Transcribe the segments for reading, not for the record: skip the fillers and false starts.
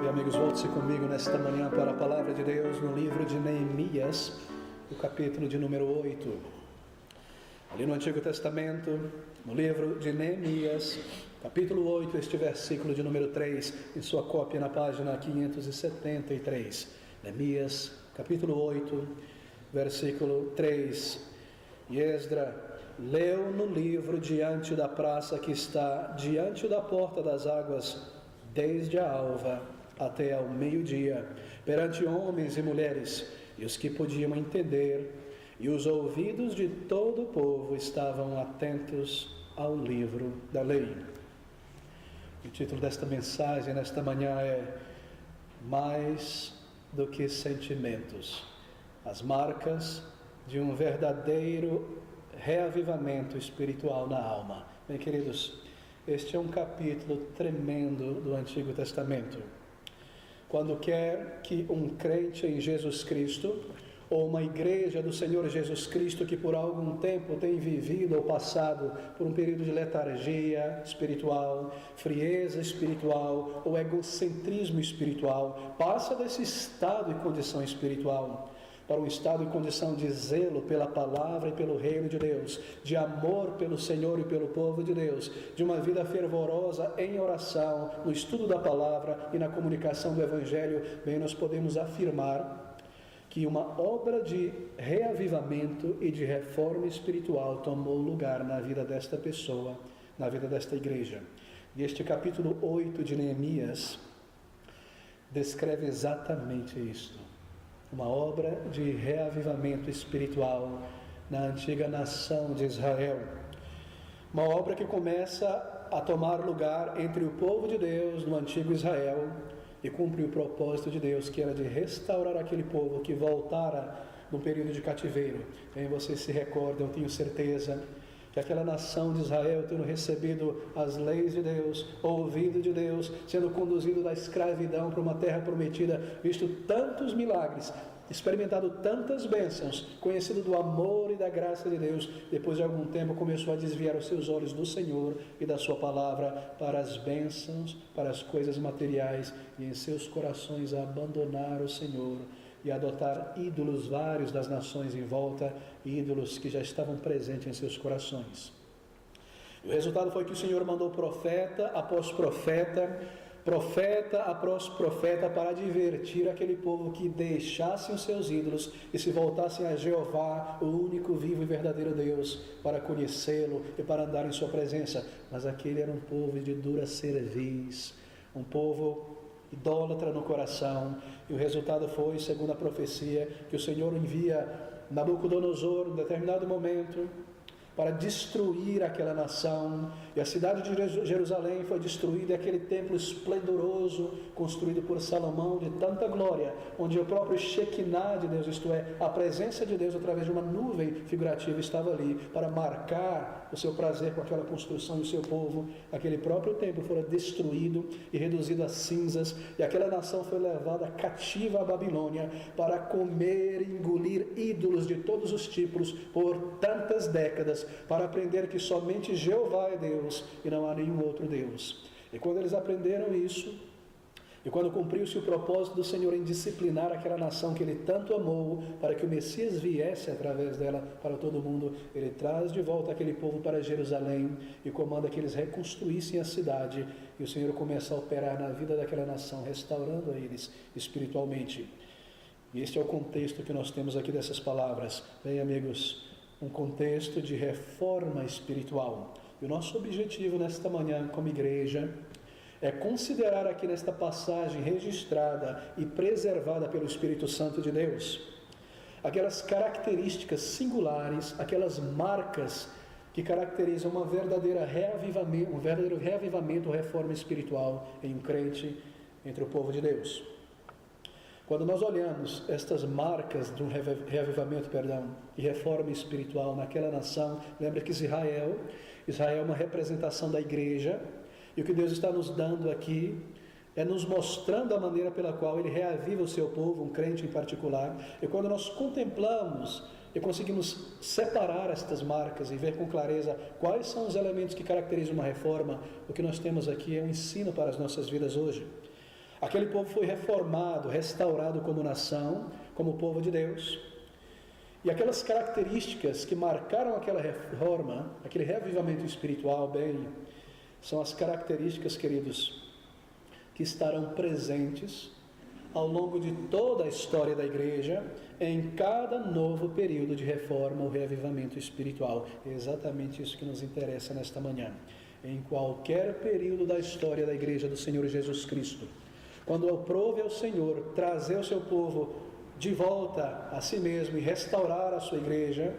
Amigos, volte-se comigo nesta manhã para a palavra de Deus no livro de Neemias, o capítulo de número 8. Ali no Antigo Testamento, no livro de Neemias, capítulo 8, este versículo de número 3, em sua cópia na página 573. Neemias, capítulo 8, versículo 3. E Esdra leu no livro diante da praça que está diante da porta das águas, desde a alva até ao meio-dia, perante homens e mulheres, e os que podiam entender, e os ouvidos de todo o povo estavam atentos ao livro da lei. O título desta mensagem nesta manhã é Mais do que sentimentos, as marcas de um verdadeiro reavivamento espiritual na alma. Bem, queridos, este é um capítulo tremendo do Antigo Testamento. Quando quer que um crente em Jesus Cristo, ou uma igreja do Senhor Jesus Cristo que por algum tempo tem vivido ou passado por um período de letargia espiritual, frieza espiritual ou egocentrismo espiritual, passa desse estado e condição espiritual para um estado e condição de zelo pela palavra e pelo reino de Deus, de amor pelo Senhor e pelo povo de Deus, de uma vida fervorosa em oração, no estudo da palavra e na comunicação do Evangelho, bem, nós podemos afirmar que uma obra de reavivamento e de reforma espiritual tomou lugar na vida desta pessoa, na vida desta igreja. E este capítulo 8 de Neemias descreve exatamente isto. Uma obra de reavivamento espiritual na antiga nação de Israel. Uma obra que começa a tomar lugar entre o povo de Deus no antigo Israel e cumpre o propósito de Deus, que era de restaurar aquele povo que voltara no período de cativeiro. Bem, vocês se recordam, eu tenho certeza, que aquela nação de Israel, tendo recebido as leis de Deus, ouvido de Deus, sendo conduzido da escravidão para uma terra prometida, visto tantos milagres, experimentado tantas bênçãos, conhecido do amor e da graça de Deus, depois de algum tempo começou a desviar os seus olhos do Senhor e da sua palavra para as bênçãos, para as coisas materiais, e em seus corações a abandonar o Senhor e adotar ídolos vários das nações em volta, ídolos que já estavam presentes em seus corações. E o resultado foi que o Senhor mandou profeta após profeta, profeta após profeta, para advertir aquele povo que deixassem os seus ídolos e se voltassem a Jeová, o único vivo e verdadeiro Deus, para conhecê-lo e para andar em sua presença. Mas aquele era um povo de dura cerviz, um povo idólatra no coração, e o resultado foi, segundo a profecia, que o Senhor envia Nabucodonosor em determinado momento para destruir aquela nação, e a cidade de Jerusalém foi destruída, e aquele templo esplendoroso, construído por Salomão, de tanta glória, onde o próprio Shekinah de Deus, isto é, a presença de Deus através de uma nuvem figurativa, estava ali, para marcar o seu prazer com aquela construção e o seu povo. Aquele próprio templo foi destruído e reduzido a cinzas, e aquela nação foi levada cativa à Babilônia, para comer e engolir ídolos de todos os tipos, por tantas décadas, para aprender que somente Jeová é Deus e não há nenhum outro Deus. E quando eles aprenderam isso, e quando cumpriu-se o propósito do Senhor em disciplinar aquela nação que Ele tanto amou, para que o Messias viesse através dela para todo mundo, Ele traz de volta aquele povo para Jerusalém e comanda que eles reconstruíssem a cidade, e o Senhor começa a operar na vida daquela nação, restaurando a eles espiritualmente. E este é o contexto que nós temos aqui dessas palavras. Bem, amigos, um contexto de reforma espiritual. E o nosso objetivo nesta manhã como igreja é considerar aqui nesta passagem registrada e preservada pelo Espírito Santo de Deus aquelas características singulares, aquelas marcas que caracterizam um verdadeiro reavivamento, reforma espiritual em um crente, entre o povo de Deus. Quando nós olhamos estas marcas de um reavivamento, e reforma espiritual naquela nação, lembra que Israel é uma representação da igreja, e o que Deus está nos dando aqui é nos mostrando a maneira pela qual Ele reaviva o seu povo, um crente em particular. E quando nós contemplamos e conseguimos separar estas marcas e ver com clareza quais são os elementos que caracterizam uma reforma, o que nós temos aqui é um ensino para as nossas vidas hoje. Aquele povo foi reformado, restaurado como nação, como povo de Deus. E aquelas características que marcaram aquela reforma, aquele reavivamento espiritual, bem, são as características, queridos, que estarão presentes ao longo de toda a história da igreja, em cada novo período de reforma ou reavivamento espiritual. É exatamente isso que nos interessa nesta manhã. Em qualquer período da história da igreja do Senhor Jesus Cristo, quando aprove ao Senhor trazer o seu povo de volta a si mesmo e restaurar a sua igreja,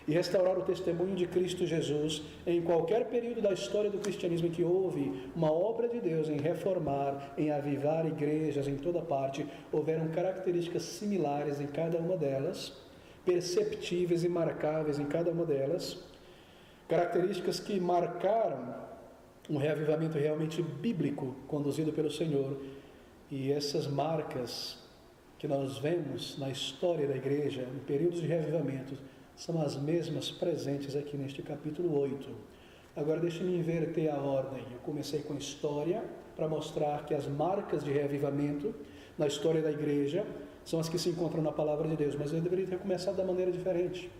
e restaurar o testemunho de Cristo Jesus, em qualquer período da história do cristianismo em que houve uma obra de Deus em reformar, em avivar igrejas em toda parte, houveram características similares em cada uma delas, perceptíveis e marcáveis em cada uma delas, características que marcaram um reavivamento realmente bíblico, conduzido pelo Senhor. E essas marcas que nós vemos na história da igreja, em períodos de reavivamento, são as mesmas presentes aqui neste capítulo 8. Agora deixe-me inverter a ordem. Eu comecei com história, para mostrar que as marcas de reavivamento na história da igreja são as que se encontram na palavra de Deus, mas eu deveria ter começado da maneira diferente.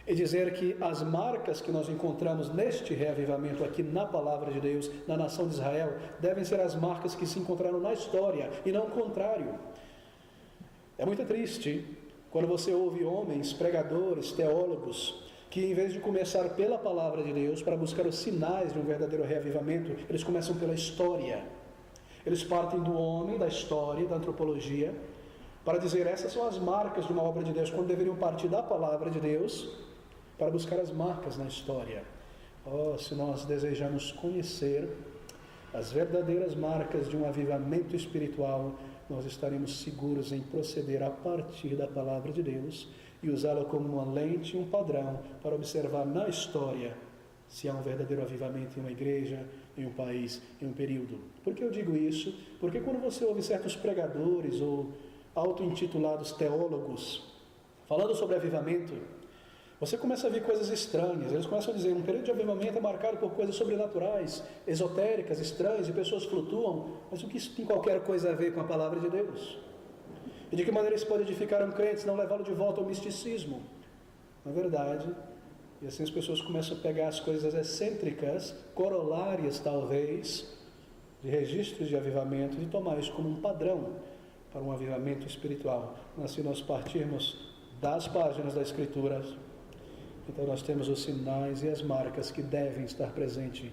E dizer que as marcas que nós encontramos neste reavivamento aqui na palavra de Deus, na nação de Israel, devem ser as marcas que se encontraram na história, e não o contrário. É muito triste quando você ouve homens, pregadores, teólogos, que em vez de começar pela palavra de Deus para buscar os sinais de um verdadeiro reavivamento, eles começam pela história. Eles partem do homem, da história, da antropologia, para dizer essas são as marcas de uma obra de Deus, quando deveriam partir da palavra de Deus para buscar as marcas na história. Oh, se nós desejamos conhecer as verdadeiras marcas de um avivamento espiritual, nós estaremos seguros em proceder a partir da palavra de Deus e usá-la como uma lente e um padrão para observar na história se há um verdadeiro avivamento em uma igreja, em um país, em um período. Por que eu digo isso? Porque quando você ouve certos pregadores ou auto-intitulados teólogos falando sobre avivamento, você começa a ver coisas estranhas. Eles começam a dizer, um período de avivamento é marcado por coisas sobrenaturais, esotéricas, estranhas, e pessoas flutuam. Mas o que isso tem qualquer coisa a ver com a palavra de Deus? E de que maneira isso pode edificar um crente, se não levá-lo de volta ao misticismo? Na verdade, e assim as pessoas começam a pegar as coisas excêntricas, corolárias talvez, de registros de avivamento, e tomar isso como um padrão para um avivamento espiritual. Mas se nós partirmos das páginas da Escritura, então nós temos os sinais e as marcas que devem estar presentes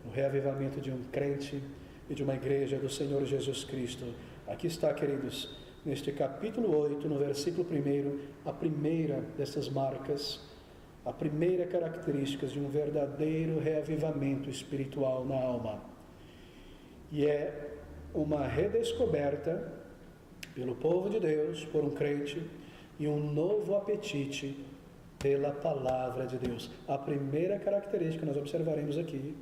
no reavivamento de um crente e de uma igreja do Senhor Jesus Cristo. Aqui está, queridos, neste capítulo 8, no versículo 1, a primeira dessas marcas, a primeira característica de um verdadeiro reavivamento espiritual na alma. E é uma redescoberta pelo povo de Deus, por um crente, e um novo apetite pela palavra de Deus. A primeira característica que nós observaremos aqui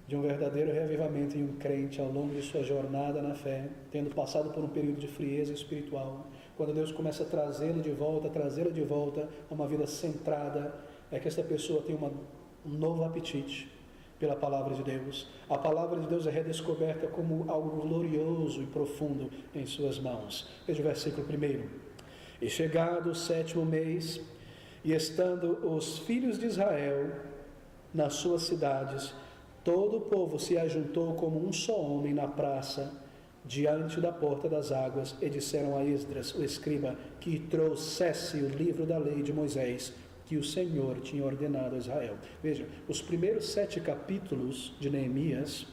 de um verdadeiro reavivamento em um crente ao longo de sua jornada na fé, tendo passado por um período de frieza espiritual, quando Deus começa a trazê-lo de volta, a uma vida centrada, é que essa pessoa tem um novo apetite pela palavra de Deus. A palavra de Deus é redescoberta como algo glorioso e profundo em suas mãos. Veja o versículo 1. E chegado o 7º mês, e estando os filhos de Israel nas suas cidades, todo o povo se ajuntou como um só homem na praça, diante da porta das águas, e disseram a Esdras, o escriba, que trouxesse o livro da lei de Moisés, que o Senhor tinha ordenado a Israel. Veja, os primeiros 7 capítulos de Neemias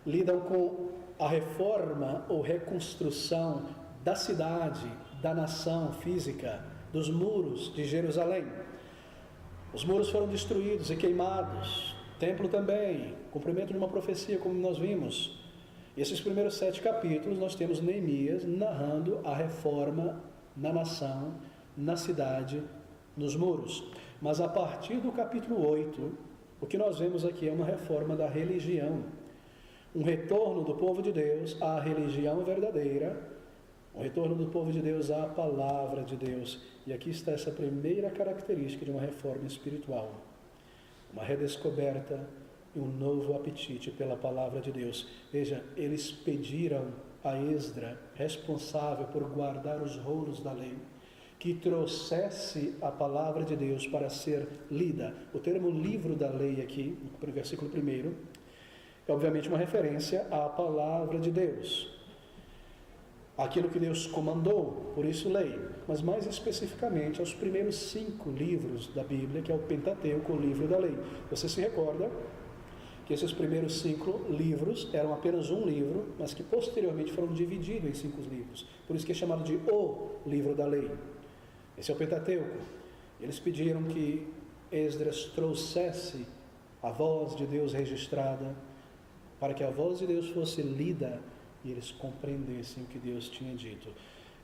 lidam com a reforma ou reconstrução da cidade, da nação física, dos muros de Jerusalém. Os muros foram destruídos e queimados, o templo também, cumprimento de uma profecia, como nós vimos. E esses primeiros 7 capítulos nós temos Neemias narrando a reforma na nação, na cidade, nos muros. Mas a partir do capítulo 8, o que nós vemos aqui é uma reforma da religião, um retorno do povo de Deus à religião verdadeira, o retorno do povo de Deus à palavra de Deus. E aqui está essa primeira característica de uma reforma espiritual, uma redescoberta e um novo apetite pela palavra de Deus. Veja, eles pediram a Esdra, responsável por guardar os rolos da lei, que trouxesse a palavra de Deus para ser lida. O termo livro da lei aqui, no versículo 1, é obviamente uma referência à palavra de Deus, aquilo que Deus comandou, por isso lei, mas mais especificamente aos primeiros 5 livros da Bíblia, que é o Pentateuco, o livro da lei. Você se recorda que esses primeiros 5 livros eram apenas um livro, mas que posteriormente foram divididos em 5 livros, por isso que é chamado de o livro da lei. Esse é o Pentateuco. Eles pediram que Esdras trouxesse a voz de Deus registrada, para que a voz de Deus fosse lida e eles compreendessem o que Deus tinha dito.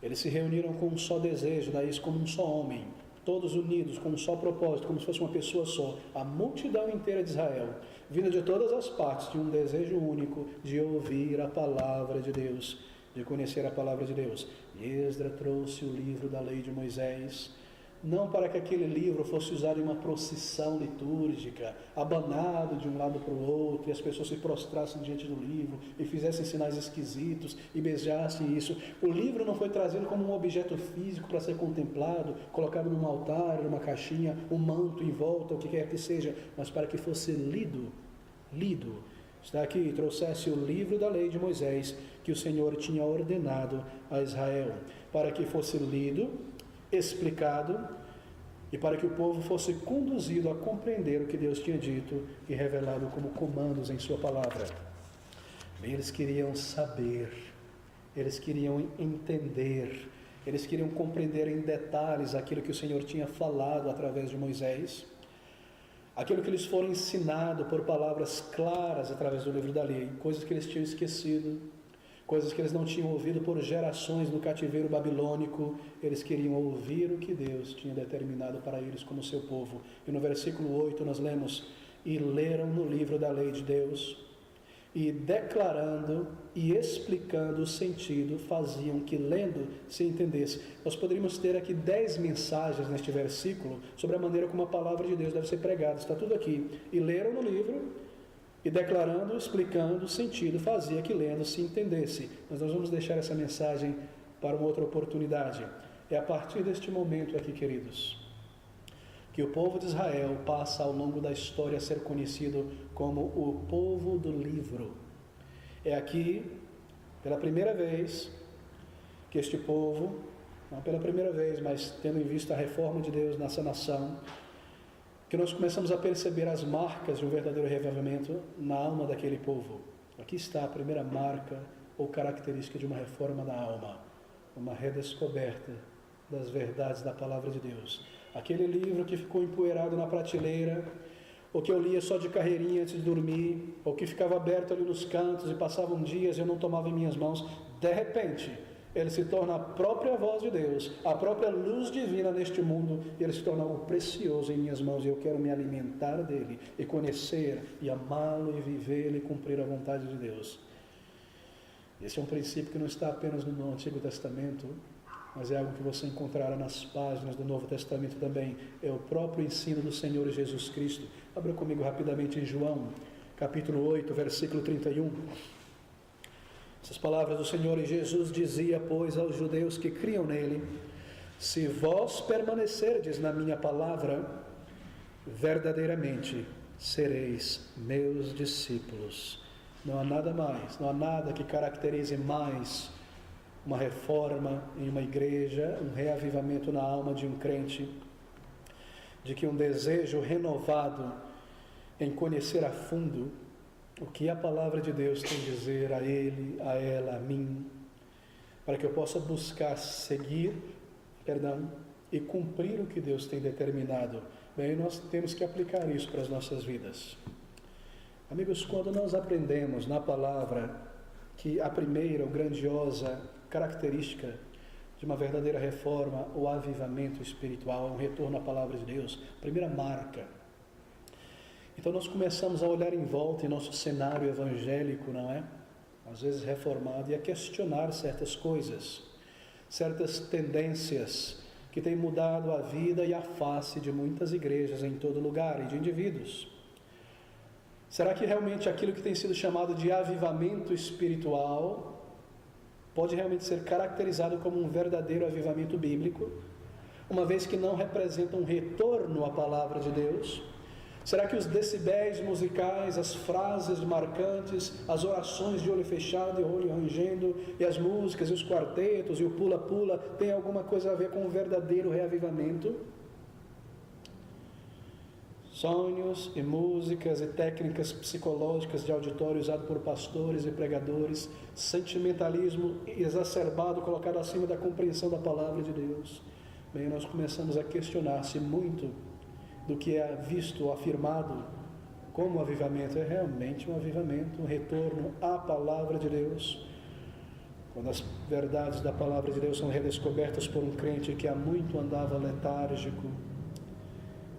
Eles se reuniram com um só desejo, daí como um só homem, todos unidos, com um só propósito, como se fosse uma pessoa só. A multidão inteira de Israel, vinda de todas as partes, tinha um desejo único de ouvir a palavra de Deus, de conhecer a palavra de Deus. E Esdras trouxe o livro da lei de Moisés, não para que aquele livro fosse usado em uma procissão litúrgica, abanado de um lado para o outro, e as pessoas se prostrassem diante do livro, e fizessem sinais esquisitos, e beijassem isso. O livro não foi trazido como um objeto físico para ser contemplado, colocado num altar, numa caixinha, um manto em volta, o que quer que seja, mas para que fosse lido. Está aqui, trouxesse o livro da lei de Moisés, que o Senhor tinha ordenado a Israel, para que fosse lido, explicado, e para que o povo fosse conduzido a compreender o que Deus tinha dito e revelado como comandos em sua palavra. Eles queriam saber, eles queriam entender, eles queriam compreender em detalhes aquilo que o Senhor tinha falado através de Moisés, aquilo que eles foram ensinados por palavras claras através do livro da lei, coisas que eles tinham esquecido, coisas que eles não tinham ouvido por gerações no cativeiro babilônico. Eles queriam ouvir o que Deus tinha determinado para eles como seu povo. E no versículo 8 nós lemos: e leram no livro da lei de Deus, e declarando e explicando o sentido, faziam que lendo se entendesse. Nós poderíamos ter aqui 10 mensagens neste versículo sobre a maneira como a palavra de Deus deve ser pregada. Está tudo aqui. E leram no livro, e declarando, explicando o sentido, fazia que lendo se entendesse. Mas nós vamos deixar essa mensagem para uma outra oportunidade. É a partir deste momento aqui, queridos, que o povo de Israel passa ao longo da história a ser conhecido como o povo do livro. É aqui, pela primeira vez, que este povo, não pela primeira vez, mas tendo em vista a reforma de Deus nessa nação, que nós começamos a perceber as marcas de um verdadeiro revivamento na alma daquele povo. Aqui está a primeira marca ou característica de uma reforma da alma, uma redescoberta das verdades da palavra de Deus. Aquele livro que ficou empoeirado na prateleira, ou que eu lia só de carreirinha antes de dormir, ou que ficava aberto ali nos cantos e passavam dias e eu não tomava em minhas mãos, de repente ele se torna a própria voz de Deus, a própria luz divina neste mundo, e ele se torna algo precioso em minhas mãos, e eu quero me alimentar dele, e conhecer, e amá-lo, e vivê-lo, e cumprir a vontade de Deus. Esse é um princípio que não está apenas no Antigo Testamento, mas é algo que você encontrará nas páginas do Novo Testamento também. É o próprio ensino do Senhor Jesus Cristo. Abra comigo rapidamente em João, capítulo 8, versículo 31. Essas palavras do Senhor: e Jesus dizia, pois, aos judeus que criam nele: se vós permanecerdes na minha palavra, verdadeiramente sereis meus discípulos. Não há nada mais, não há nada que caracterize mais uma reforma em uma igreja, um reavivamento na alma de um crente, de que um desejo renovado em conhecer a fundo o que a palavra de Deus tem a dizer a ele, a ela, a mim, para que eu possa buscar seguir, e cumprir o que Deus tem determinado. Bem, nós temos que aplicar isso para as nossas vidas. Amigos, quando nós aprendemos na palavra que a primeira ou grandiosa característica de uma verdadeira reforma ou avivamento espiritual é um retorno à palavra de Deus, a primeira marca. Então nós começamos a olhar em volta em nosso cenário evangélico, não é? Às vezes reformado, e a questionar certas coisas, certas tendências que têm mudado a vida e a face de muitas igrejas em todo lugar e de indivíduos. Será que realmente aquilo que tem sido chamado de avivamento espiritual pode realmente ser caracterizado como um verdadeiro avivamento bíblico, uma vez que não representa um retorno à palavra de Deus? Será que os decibéis musicais, as frases marcantes, as orações de olho fechado e olho rangendo, e as músicas, e os quartetos, e o pula-pula, tem alguma coisa a ver com um verdadeiro reavivamento? Sonhos e músicas e técnicas psicológicas de auditório usado por pastores e pregadores, sentimentalismo exacerbado colocado acima da compreensão da palavra de Deus. Bem, nós começamos a questionar se muito do que é visto ou afirmado como avivamento é realmente um avivamento, um retorno à palavra de Deus. Quando as verdades da palavra de Deus são redescobertas por um crente que há muito andava letárgico,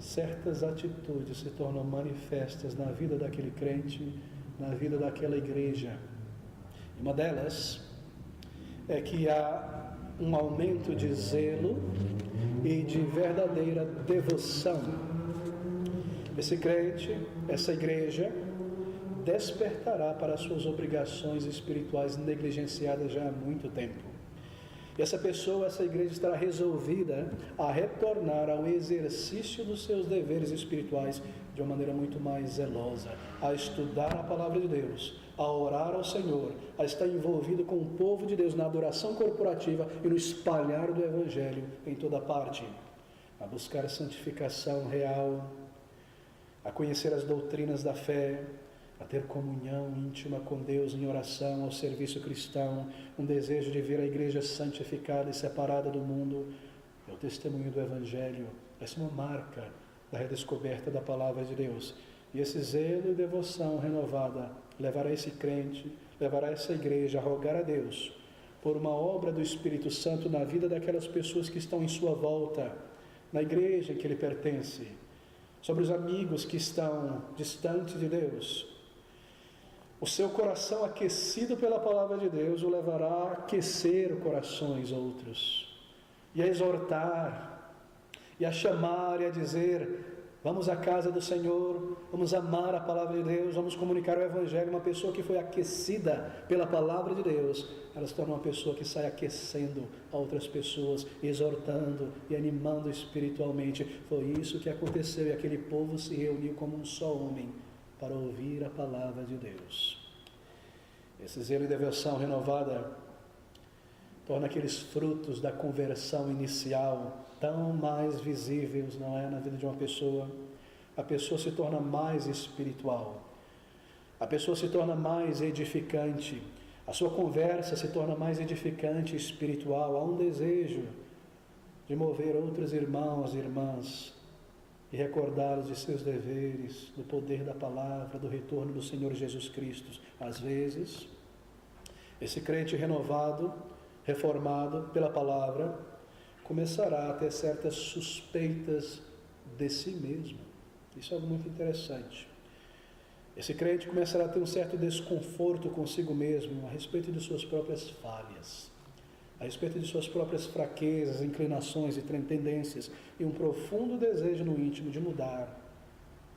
certas atitudes se tornam manifestas na vida daquele crente, na vida daquela igreja. E uma delas é que há um aumento de zelo e de verdadeira devoção. Esse crente, essa igreja, despertará para as suas obrigações espirituais negligenciadas já há muito tempo. E essa pessoa, essa igreja estará resolvida a retornar ao exercício dos seus deveres espirituais de uma maneira muito mais zelosa, a estudar a palavra de Deus, a orar ao Senhor, a estar envolvido com o povo de Deus na adoração corporativa e no espalhar do Evangelho em toda parte, a buscar a santificação real, a conhecer as doutrinas da fé, a ter comunhão íntima com Deus em oração, ao serviço cristão, um desejo de ver a igreja santificada e separada do mundo. É o testemunho do Evangelho. Essa é uma marca da redescoberta da palavra de Deus. E esse zelo e devoção renovada levará esse crente, levará essa igreja a rogar a Deus por uma obra do Espírito Santo na vida daquelas pessoas que estão em sua volta, na igreja em que ele pertence, sobre os amigos que estão distantes de Deus. O seu coração aquecido pela palavra de Deus o levará a aquecer corações outros, e a exortar, e a chamar e a dizer: vamos à casa do Senhor, vamos amar a palavra de Deus, vamos comunicar o Evangelho. Uma pessoa que foi aquecida pela palavra de Deus, ela se torna uma pessoa que sai aquecendo a outras pessoas, exortando e animando espiritualmente. Foi isso que aconteceu, e aquele povo se reuniu como um só homem para ouvir a palavra de Deus. Esse zelo e devoção renovada torna aqueles frutos da conversão inicial tão mais visíveis, não é, na vida de uma pessoa. A pessoa se torna mais espiritual, a pessoa se torna mais edificante, a sua conversa se torna mais edificante e espiritual. Há um desejo de mover outros irmãos e irmãs e recordá-los de seus deveres, do poder da palavra, do retorno do Senhor Jesus Cristo. Às vezes, esse crente renovado, reformado pela palavra, começará a ter certas suspeitas de si mesmo. Isso é algo muito interessante. Esse crente começará a ter um certo desconforto consigo mesmo a respeito de suas próprias falhas, a respeito de suas próprias fraquezas, inclinações e tendências, e um profundo desejo no íntimo de mudar,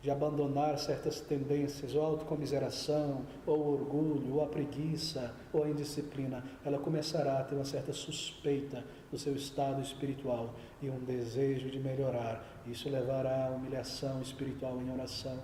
de abandonar certas tendências, ou a autocomiseração, ou o orgulho, ou a preguiça, ou a indisciplina. Ela começará a ter uma certa suspeita do seu estado espiritual e um desejo de melhorar. Isso levará à humilhação espiritual em oração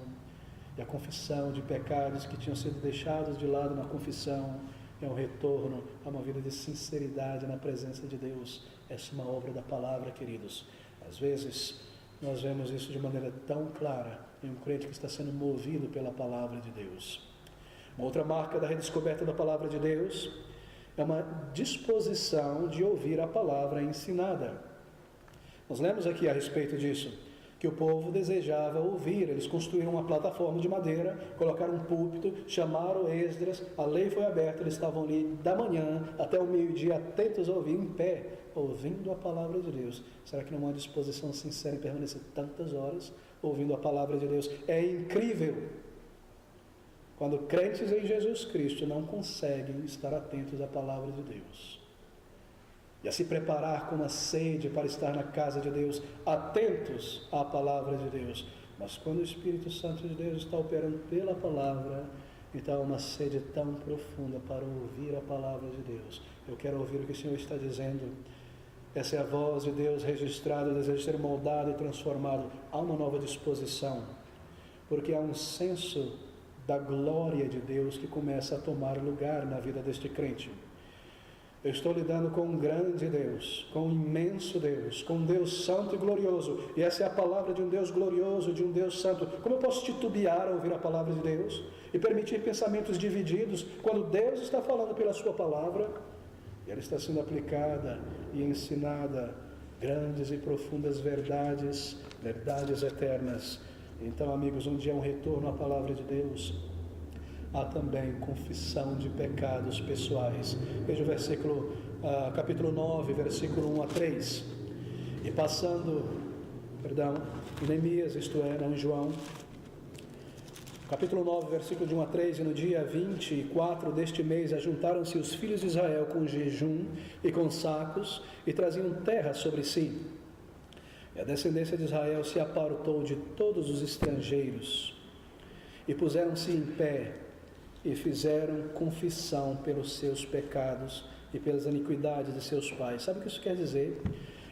e à confissão de pecados que tinham sido deixados de lado na confissão. É um retorno a uma vida de sinceridade na presença de Deus. Essa é uma obra da palavra, queridos. Às vezes, nós vemos isso de maneira tão clara em um crente que está sendo movido pela palavra de Deus. Uma outra marca da redescoberta da palavra de Deus é uma disposição de ouvir a palavra ensinada. Nós lemos aqui a respeito disso, que o povo desejava ouvir. Eles construíram uma plataforma de madeira, colocaram um púlpito, chamaram Esdras, a lei foi aberta, eles estavam ali da manhã até o meio-dia, atentos a ouvir, em pé, ouvindo a palavra de Deus. Será que não há uma disposição sincera em permanecer tantas horas ouvindo a palavra de Deus? É incrível quando crentes em Jesus Cristo não conseguem estar atentos à palavra de Deus e a se preparar com uma sede para estar na casa de Deus, atentos à palavra de Deus. Mas quando o Espírito Santo de Deus está operando pela palavra, então há uma sede tão profunda para ouvir a palavra de Deus. Eu quero ouvir o que o Senhor está dizendo. Essa é a voz de Deus registrada, deseja ser moldado e transformado. Há uma nova disposição, porque há um senso da glória de Deus que começa a tomar lugar na vida deste crente. Eu estou lidando com um grande Deus, com um imenso Deus, com um Deus santo e glorioso. E essa é a palavra de um Deus glorioso, de um Deus santo. Como eu posso titubear ao ouvir a palavra de Deus e permitir pensamentos divididos quando Deus está falando pela sua palavra? E ela está sendo aplicada e ensinada grandes e profundas verdades, verdades eternas. Então, amigos, onde há um retorno à palavra de Deus, há também confissão de pecados pessoais. Veja o capítulo 9, versículo 1 a 3. E passando, em Neemias, isto é, não em João, capítulo 9, versículo de 1 a 3, e no dia 24 deste mês ajuntaram-se os filhos de Israel com jejum e com sacos, e traziam terra sobre si. E a descendência de Israel se apartou de todos os estrangeiros, e puseram-se em pé, e fizeram confissão pelos seus pecados e pelas iniquidades de seus pais. Sabe o que isso quer dizer?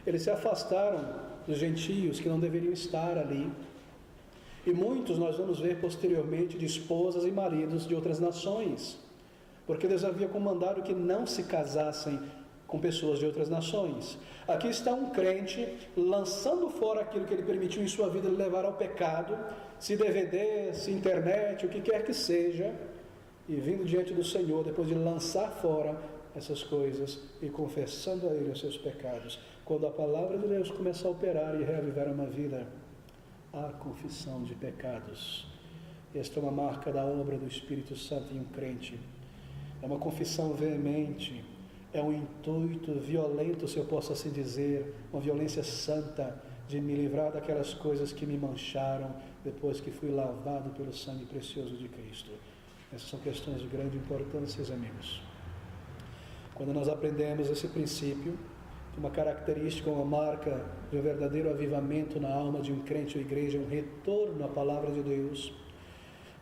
Eles se afastaram dos gentios que não deveriam estar ali. E muitos nós vamos ver posteriormente de esposas e maridos de outras nações, porque Deus havia comandado que não se casassem com pessoas de outras nações. Aqui está um crente lançando fora aquilo que ele permitiu em sua vida levar ao pecado, se DVD, se internet, o que quer que seja, e vindo diante do Senhor, depois de lançar fora essas coisas e confessando a Ele os seus pecados. Quando a palavra de Deus começa a operar e reavivar uma vida, há confissão de pecados. Esta é uma marca da obra do Espírito Santo em um crente. É uma confissão veemente, é um intuito violento, se eu posso assim dizer, uma violência santa, de me livrar daquelas coisas que me mancharam depois que fui lavado pelo sangue precioso de Cristo. Essas são questões de grande importância, amigos. Quando nós aprendemos esse princípio, uma característica, uma marca de um verdadeiro avivamento na alma de um crente ou igreja, um retorno à palavra de Deus,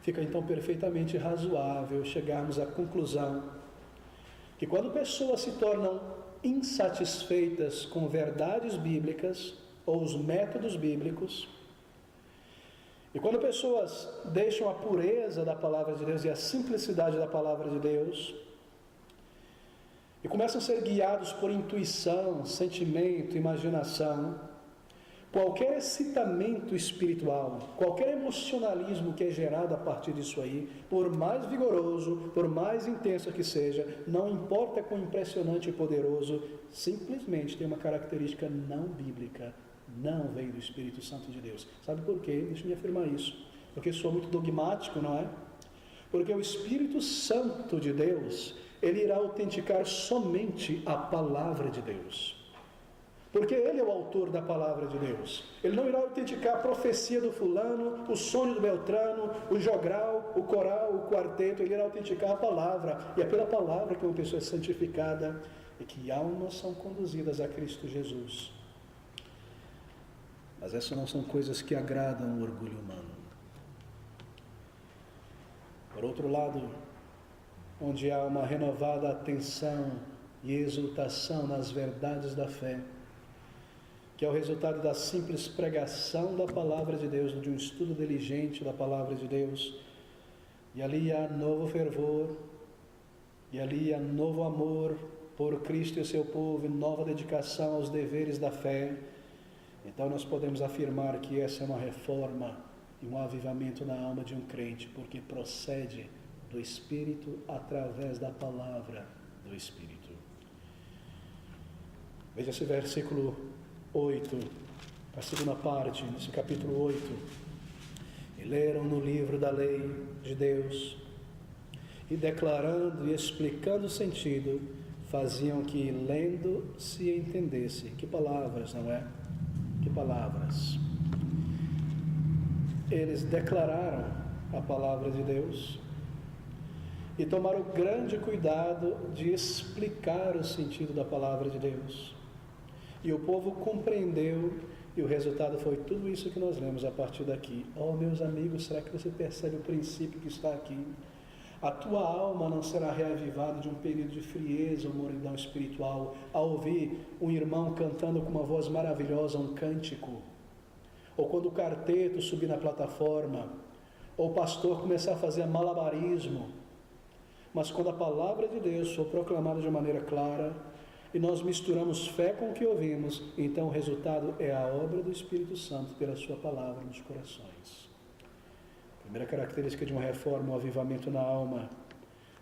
fica então perfeitamente razoável chegarmos à conclusão que quando pessoas se tornam insatisfeitas com verdades bíblicas ou os métodos bíblicos, e quando pessoas deixam a pureza da palavra de Deus e a simplicidade da palavra de Deus, e começam a ser guiados por intuição, sentimento, imaginação, qualquer excitamento espiritual, qualquer emocionalismo que é gerado a partir disso aí, por mais vigoroso, por mais intenso que seja, não importa quão impressionante e poderoso, simplesmente tem uma característica não bíblica, não veio do Espírito Santo de Deus. Sabe por quê? Deixa eu me afirmar isso. Porque sou muito dogmático, não é? Porque o Espírito Santo de Deus, ele irá autenticar somente a palavra de Deus. Porque ele é o autor da palavra de Deus. Ele não irá autenticar a profecia do fulano, o sonho do Beltrano, o jogral, o coral, o quarteto. Ele irá autenticar a palavra. E é pela palavra que uma pessoa é santificada e que almas são conduzidas a Cristo Jesus. Mas essas não são coisas que agradam o orgulho humano. Por outro lado, onde há uma renovada atenção e exultação nas verdades da fé, que é o resultado da simples pregação da palavra de Deus, de um estudo diligente da palavra de Deus, e ali há novo fervor, e ali há novo amor por Cristo e o seu povo, e nova dedicação aos deveres da fé. Então nós podemos afirmar que essa é uma reforma e um avivamento na alma de um crente, porque procede do Espírito através da palavra do Espírito. Veja esse versículo 8, a segunda parte, nesse capítulo 8. E leram no livro da lei de Deus, e declarando e explicando o sentido, faziam que lendo se entendesse. Que palavras, não é? Que palavras. Eles declararam a palavra de Deus e tomaram grande cuidado de explicar o sentido da palavra de Deus. E o povo compreendeu E o resultado foi tudo isso que nós lemos a partir daqui. Oh, meus amigos, será que você percebe o princípio que está aqui? A tua alma não será reavivada de um período de frieza ou mornidão espiritual ao ouvir um irmão cantando com uma voz maravilhosa um cântico, ou quando o quarteto subir na plataforma, ou o pastor começar a fazer malabarismo. Mas quando a palavra de Deus for proclamada de maneira clara, e nós misturamos fé com o que ouvimos, então o resultado é a obra do Espírito Santo pela sua palavra nos corações. Primeira característica de uma reforma, um avivamento na alma,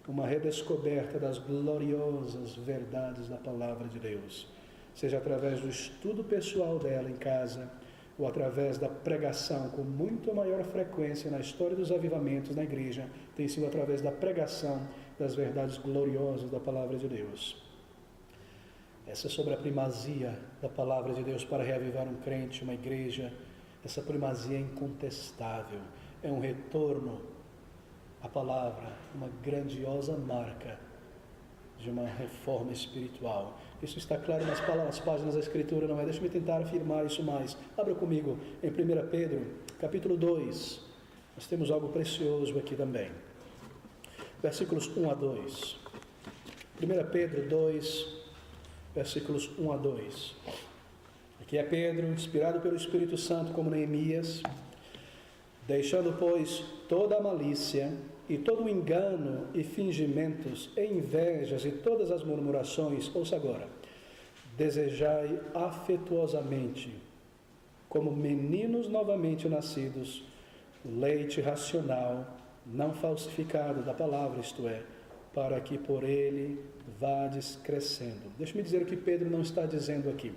uma redescoberta das gloriosas verdades da palavra de Deus, seja através do estudo pessoal dela em casa, ou através da pregação, com muito maior frequência na história dos avivamentos na igreja, tem sido através da pregação das verdades gloriosas da palavra de Deus. Essa é sobre a primazia da palavra de Deus para reavivar um crente, uma igreja. Essa primazia é incontestável, é um retorno à palavra, uma grandiosa marca de uma reforma espiritual. Isso está claro nas páginas da Escritura, não é? Deixa-me tentar afirmar isso mais. Abra comigo em 1 Pedro, capítulo 2. Nós temos algo precioso aqui também. Versículos 1 a 2. 1 Pedro 2, versículos 1 a 2. Aqui é Pedro, inspirado pelo Espírito Santo, como Neemias, deixando, pois, toda a malícia e todo o engano e fingimentos e invejas e todas as murmurações, ouça agora, desejai afetuosamente, como meninos novamente nascidos, o leite racional, não falsificado da palavra, isto é, para que por ele vades crescendo. Deixa-me dizer o que Pedro não está dizendo aqui.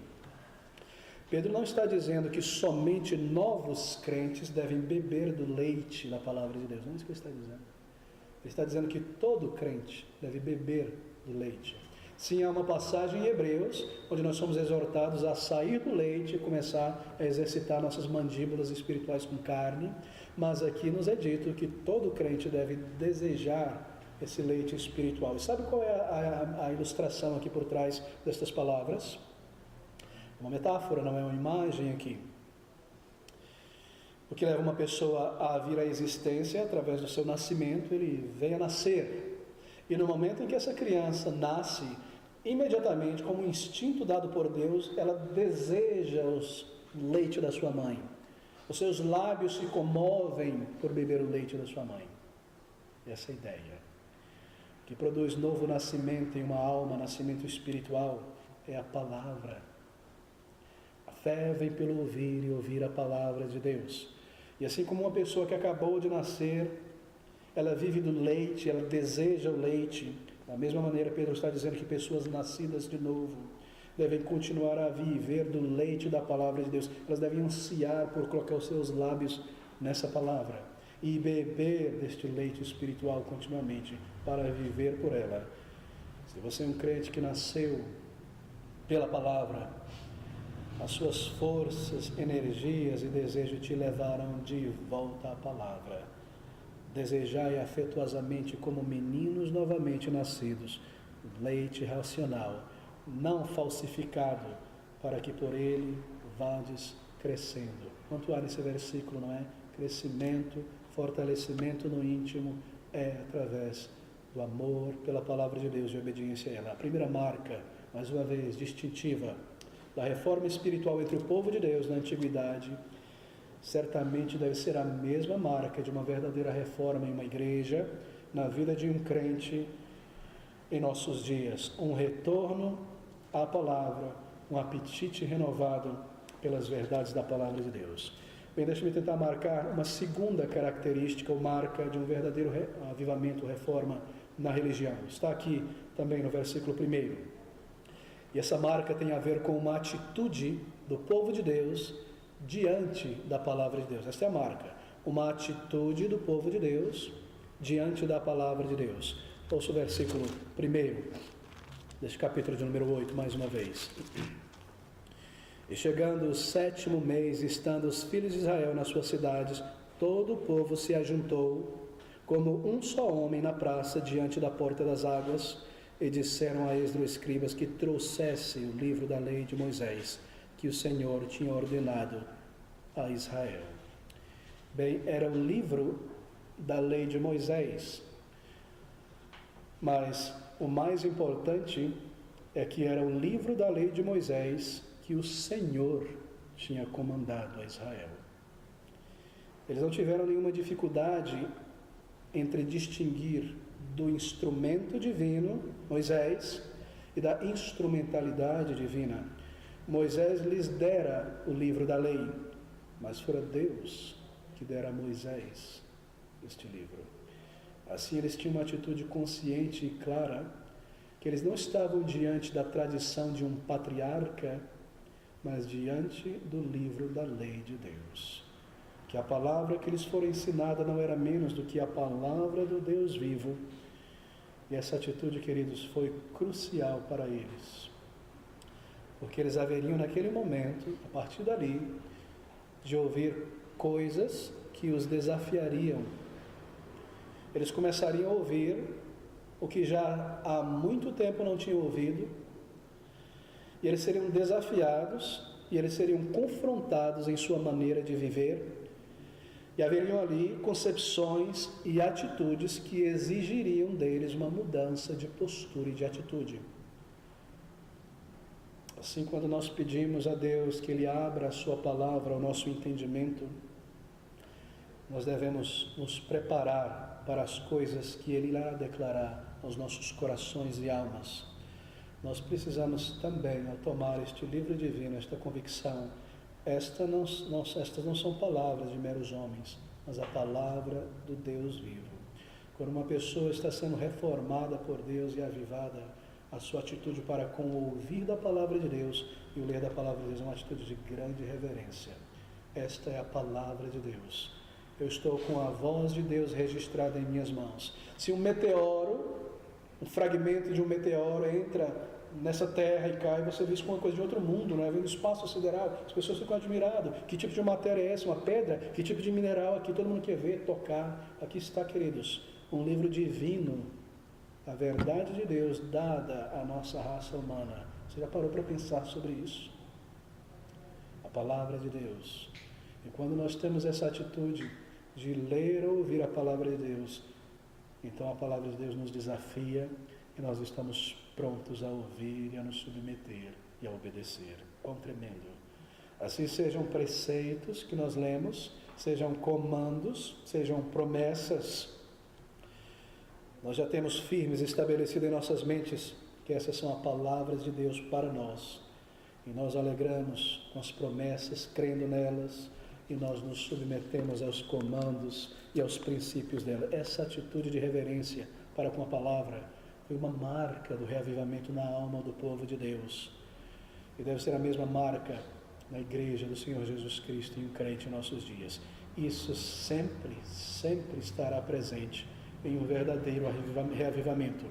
Pedro não está dizendo que somente novos crentes devem beber do leite da palavra de Deus. Não é isso que ele está dizendo. Ele está dizendo que todo crente deve beber do leite. Sim, há uma passagem em Hebreus, onde nós somos exortados a sair do leite e começar a exercitar nossas mandíbulas espirituais com carne, mas aqui nos é dito que todo crente deve desejar esse leite espiritual. E sabe qual é a ilustração aqui por trás destas palavras? Uma metáfora, não é uma imagem aqui. O que leva uma pessoa a vir à existência através do seu nascimento, ele vem a nascer. E no momento em que essa criança nasce, imediatamente, como um instinto dado por Deus, ela deseja o leite da sua mãe. Os seus lábios se comovem por beber o leite da sua mãe. Essa é a ideia. O que produz novo nascimento em uma alma, nascimento espiritual, é a palavra. A fé vem pelo ouvir e ouvir a palavra de Deus. E assim como uma pessoa que acabou de nascer, ela vive do leite, ela deseja o leite. Da mesma maneira, Pedro está dizendo que pessoas nascidas de novo devem continuar a viver do leite da palavra de Deus. Elas devem ansiar por colocar os seus lábios nessa palavra e beber deste leite espiritual continuamente para viver por ela. Se você é um crente que nasceu pela palavra, as suas forças, energias e desejos te levarão de volta à palavra. Desejai afetuosamente como meninos novamente nascidos, leite racional, não falsificado, para que por ele vades crescendo. Quanto há nesse versículo, não é? Crescimento, fortalecimento no íntimo é através do amor pela palavra de Deus e obediência a ela. A primeira marca, mais uma vez, distintiva da reforma espiritual entre o povo de Deus na antiguidade, certamente deve ser a mesma marca de uma verdadeira reforma em uma igreja, na vida de um crente em nossos dias. Um retorno à palavra, um apetite renovado pelas verdades da palavra de Deus. Bem, deixa-me tentar marcar uma segunda característica ou marca de um verdadeiro avivamento, reforma na religião. Está aqui também no versículo 1. E essa marca tem a ver com uma atitude do povo de Deus diante da palavra de Deus. Esta é a marca. Uma atitude do povo de Deus diante da palavra de Deus. Ouça o versículo 1 deste capítulo de número 8, mais uma vez. E chegando o 7º mês, estando os filhos de Israel nas suas cidades, todo o povo se ajuntou como um só homem na praça diante da porta das águas, e disseram a Esdras, escribas, que trouxesse o livro da lei de Moisés. que o Senhor tinha ordenado a Israel. Bem, era o livro da lei de Moisés, mas o mais importante é que era o livro da lei de Moisés que o Senhor tinha comandado a Israel. Eles não tiveram nenhuma dificuldade entre distinguir do instrumento divino, Moisés, e da instrumentalidade divina. Moisés lhes dera o livro da lei, mas fora Deus que dera a Moisés este livro. Assim eles tinham uma atitude consciente e clara, que eles não estavam diante da tradição de um patriarca, mas diante do livro da lei de Deus. Que a palavra que lhes fora ensinada não era menos do que a palavra do Deus vivo. E essa atitude, queridos, foi crucial para eles. Porque eles haveriam naquele momento, a partir dali, de ouvir coisas que os desafiariam. Eles começariam a ouvir o que já há muito tempo não tinham ouvido, e eles seriam desafiados, e eles seriam confrontados em sua maneira de viver, e haveriam ali concepções e atitudes que exigiriam deles uma mudança de postura e de atitude. Assim, quando nós pedimos a Deus que Ele abra a sua palavra ao nosso entendimento, nós devemos nos preparar para as coisas que Ele irá declarar aos nossos corações e almas. Nós precisamos também, ao tomar este livro divino, esta convicção, estas não são palavras de meros homens, mas a palavra do Deus vivo. Quando uma pessoa está sendo reformada por Deus e avivada, a sua atitude para com o ouvir da palavra de Deus e o ler da palavra de Deus é uma atitude de grande reverência. Esta é a palavra de Deus. Eu estou com a voz de Deus registrada em minhas mãos. Se um fragmento de um meteoro entra nessa terra e cai, você vê isso como uma coisa de outro mundo, não é? Vem do espaço sideral, as pessoas ficam admiradas. Que tipo de matéria é essa? Uma pedra? Que tipo de mineral aqui? Todo mundo quer ver, tocar. Aqui está, queridos, um livro divino, a verdade de Deus dada à nossa raça humana. Você já parou para pensar sobre isso? A palavra de Deus. E quando nós temos essa atitude de ler ou ouvir a palavra de Deus, então a palavra de Deus nos desafia e nós estamos prontos a ouvir e a nos submeter e a obedecer. Quão tremendo! Assim sejam preceitos que nós lemos, sejam comandos, sejam promessas. Nós já temos firmes estabelecido em nossas mentes que essas são as palavras de Deus para nós. E nós alegramos com as promessas, crendo nelas, e nós nos submetemos aos comandos e aos princípios dela. Essa atitude de reverência para com a palavra foi uma marca do reavivamento na alma do povo de Deus. E deve ser a mesma marca na igreja do Senhor Jesus Cristo e um crente em nossos dias. Isso sempre estará presente em um verdadeiro reavivamento.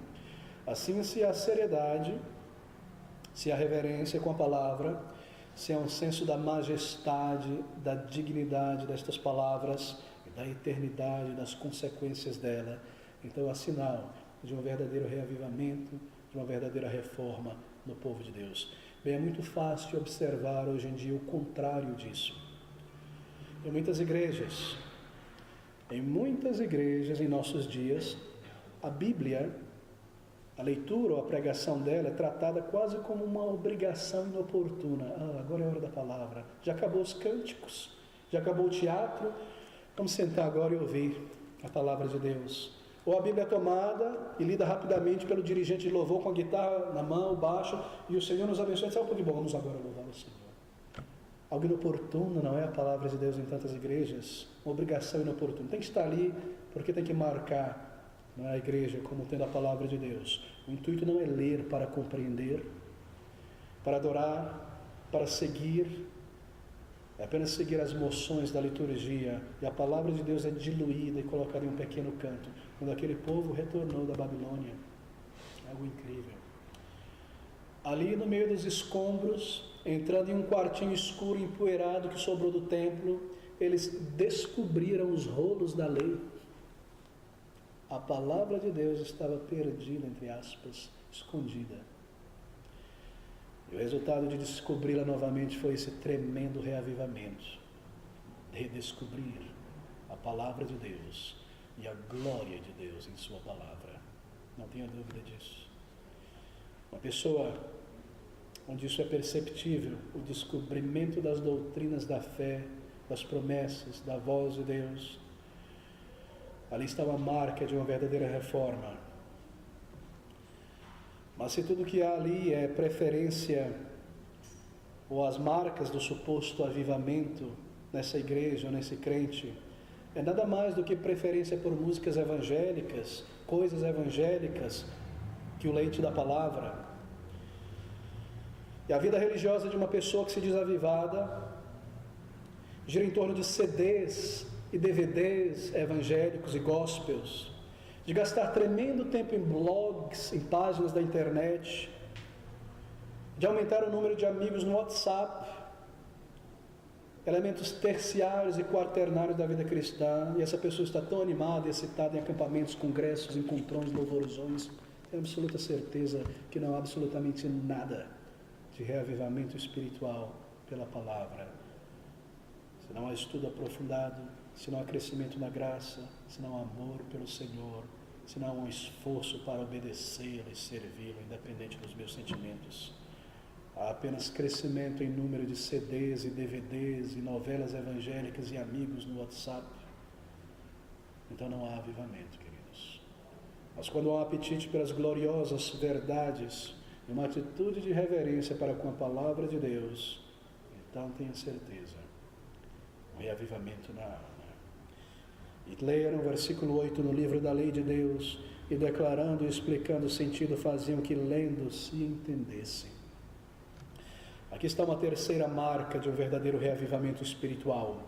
Assim, se há seriedade, se há reverência com a palavra, se há um senso da majestade, da dignidade destas palavras, da eternidade, das consequências dela, então há sinal de um verdadeiro reavivamento, de uma verdadeira reforma no povo de Deus. Bem, é muito fácil observar hoje em dia o contrário disso. Em muitas igrejas em nossos dias, a Bíblia, a leitura ou a pregação dela é tratada quase como uma obrigação inoportuna. Agora é a hora da palavra. Já acabou os cânticos, já acabou o teatro, vamos sentar agora e ouvir a palavra de Deus. Ou a Bíblia é tomada e lida rapidamente pelo dirigente de louvor com a guitarra na mão, baixo, e o Senhor nos abençoe. Sabe o que bom? Vamos agora louvar o Senhor. Algo inoportuno, não é a palavra de Deus em tantas igrejas? Uma obrigação inoportuna. Tem que estar ali porque tem que marcar a igreja como tendo a palavra de Deus. O intuito não é ler para compreender, para adorar, para seguir. É apenas seguir as moções da liturgia. E a palavra de Deus é diluída e colocada em um pequeno canto. Quando aquele povo retornou da Babilônia. Algo incrível. Ali no meio dos escombros, entrando em um quartinho escuro, empoeirado que sobrou do templo, eles descobriram os rolos da lei. A palavra de Deus estava perdida, entre aspas, escondida. E o resultado de descobri-la novamente foi esse tremendo reavivamento. Redescobrir a palavra de Deus e a glória de Deus em sua palavra. Não tenha dúvida disso. Uma pessoa onde isso é perceptível, o descobrimento das doutrinas da fé, das promessas, da voz de Deus, ali está uma marca de uma verdadeira reforma. Mas se tudo que há ali é preferência ou as marcas do suposto avivamento nessa igreja ou nesse crente, é nada mais do que preferência por músicas evangélicas, coisas evangélicas, que o leite da palavra. E a vida religiosa de uma pessoa que se diz avivada gira em torno de CDs e DVDs evangélicos e gospels, de gastar tremendo tempo em blogs, em páginas da internet, de aumentar o número de amigos no WhatsApp, elementos terciários e quaternários da vida cristã, e essa pessoa está tão animada e excitada em acampamentos, congressos, encontrões, louvorzões, tenho absoluta certeza que não há absolutamente nada de reavivamento espiritual pela palavra. Se não há estudo aprofundado, se não há crescimento na graça, se não há amor pelo Senhor, se não há um esforço para obedecê-lo e servi-lo, independente dos meus sentimentos, há apenas crescimento em número de CDs e DVDs e novelas evangélicas e amigos no WhatsApp, então não há avivamento, queridos. Mas quando há um apetite pelas gloriosas verdades e uma atitude de reverência para com a palavra de Deus, então tenha certeza, um reavivamento na alma. E leram o versículo 8 no livro da lei de Deus, e declarando e explicando o sentido faziam que lendo se entendessem. Aqui está uma terceira marca de um verdadeiro reavivamento espiritual.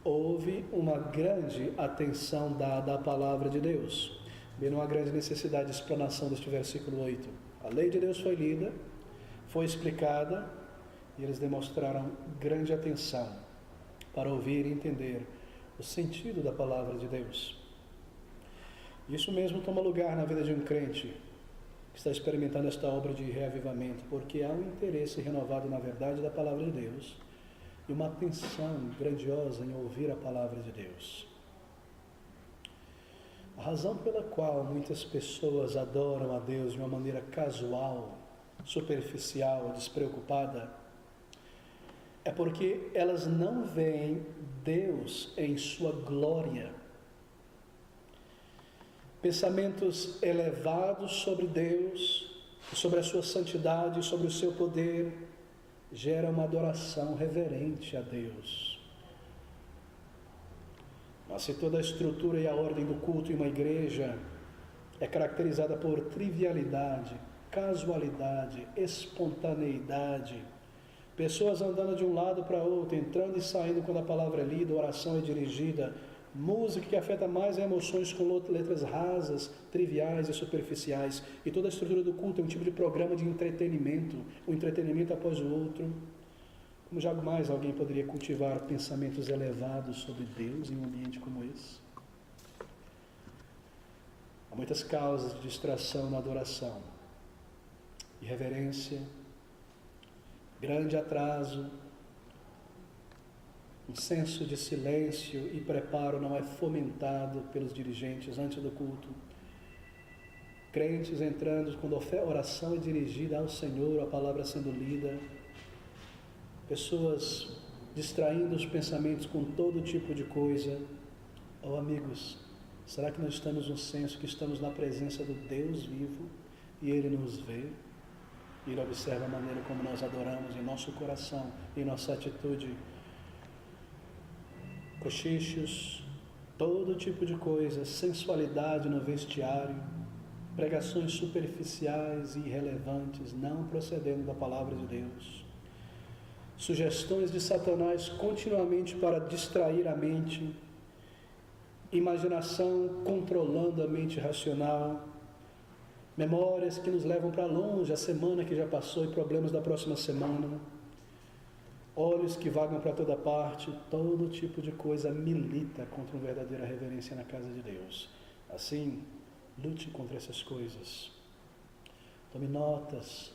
Houve uma grande atenção dada à palavra de Deus. Bem, não há grande necessidade de explanação deste versículo 8. A lei de Deus foi lida, foi explicada, e eles demonstraram grande atenção para ouvir e entender o sentido da palavra de Deus. Isso mesmo toma lugar na vida de um crente que está experimentando esta obra de reavivamento, porque há um interesse renovado na verdade da palavra de Deus e uma atenção grandiosa em ouvir a palavra de Deus. A razão pela qual muitas pessoas adoram a Deus de uma maneira casual, superficial, despreocupada, é porque elas não veem Deus em sua glória. Pensamentos elevados sobre Deus, sobre a sua santidade, sobre o seu poder, geram uma adoração reverente a Deus. Mas se toda a estrutura e a ordem do culto em uma igreja é caracterizada por trivialidade, casualidade, espontaneidade, pessoas andando de um lado para outro, entrando e saindo quando a palavra é lida, a oração é dirigida, música que afeta mais as emoções com letras rasas, triviais e superficiais, e toda a estrutura do culto é um tipo de programa de entretenimento, um entretenimento após o outro. Como jamais alguém poderia cultivar pensamentos elevados sobre Deus em um ambiente como esse? Há muitas causas de distração na adoração, irreverência, grande atraso, um senso de silêncio e preparo não é fomentado pelos dirigentes antes do culto. Crentes entrando quando a oração é dirigida ao Senhor, a palavra sendo lida. Pessoas distraindo os pensamentos com todo tipo de coisa. Oh, amigos, será que nós estamos no senso que estamos na presença do Deus vivo e Ele nos vê? Ele observa a maneira como nós adoramos em nosso coração, em nossa atitude. Cochichos, todo tipo de coisa, sensualidade no vestiário, pregações superficiais e irrelevantes, não procedendo da palavra de Deus. Sugestões de Satanás continuamente para distrair a mente, imaginação controlando a mente racional, memórias que nos levam para longe, a semana que já passou e problemas da próxima semana, olhos que vagam para toda parte, todo tipo de coisa milita contra uma verdadeira reverência na casa de Deus. Assim, lute contra essas coisas. Tome notas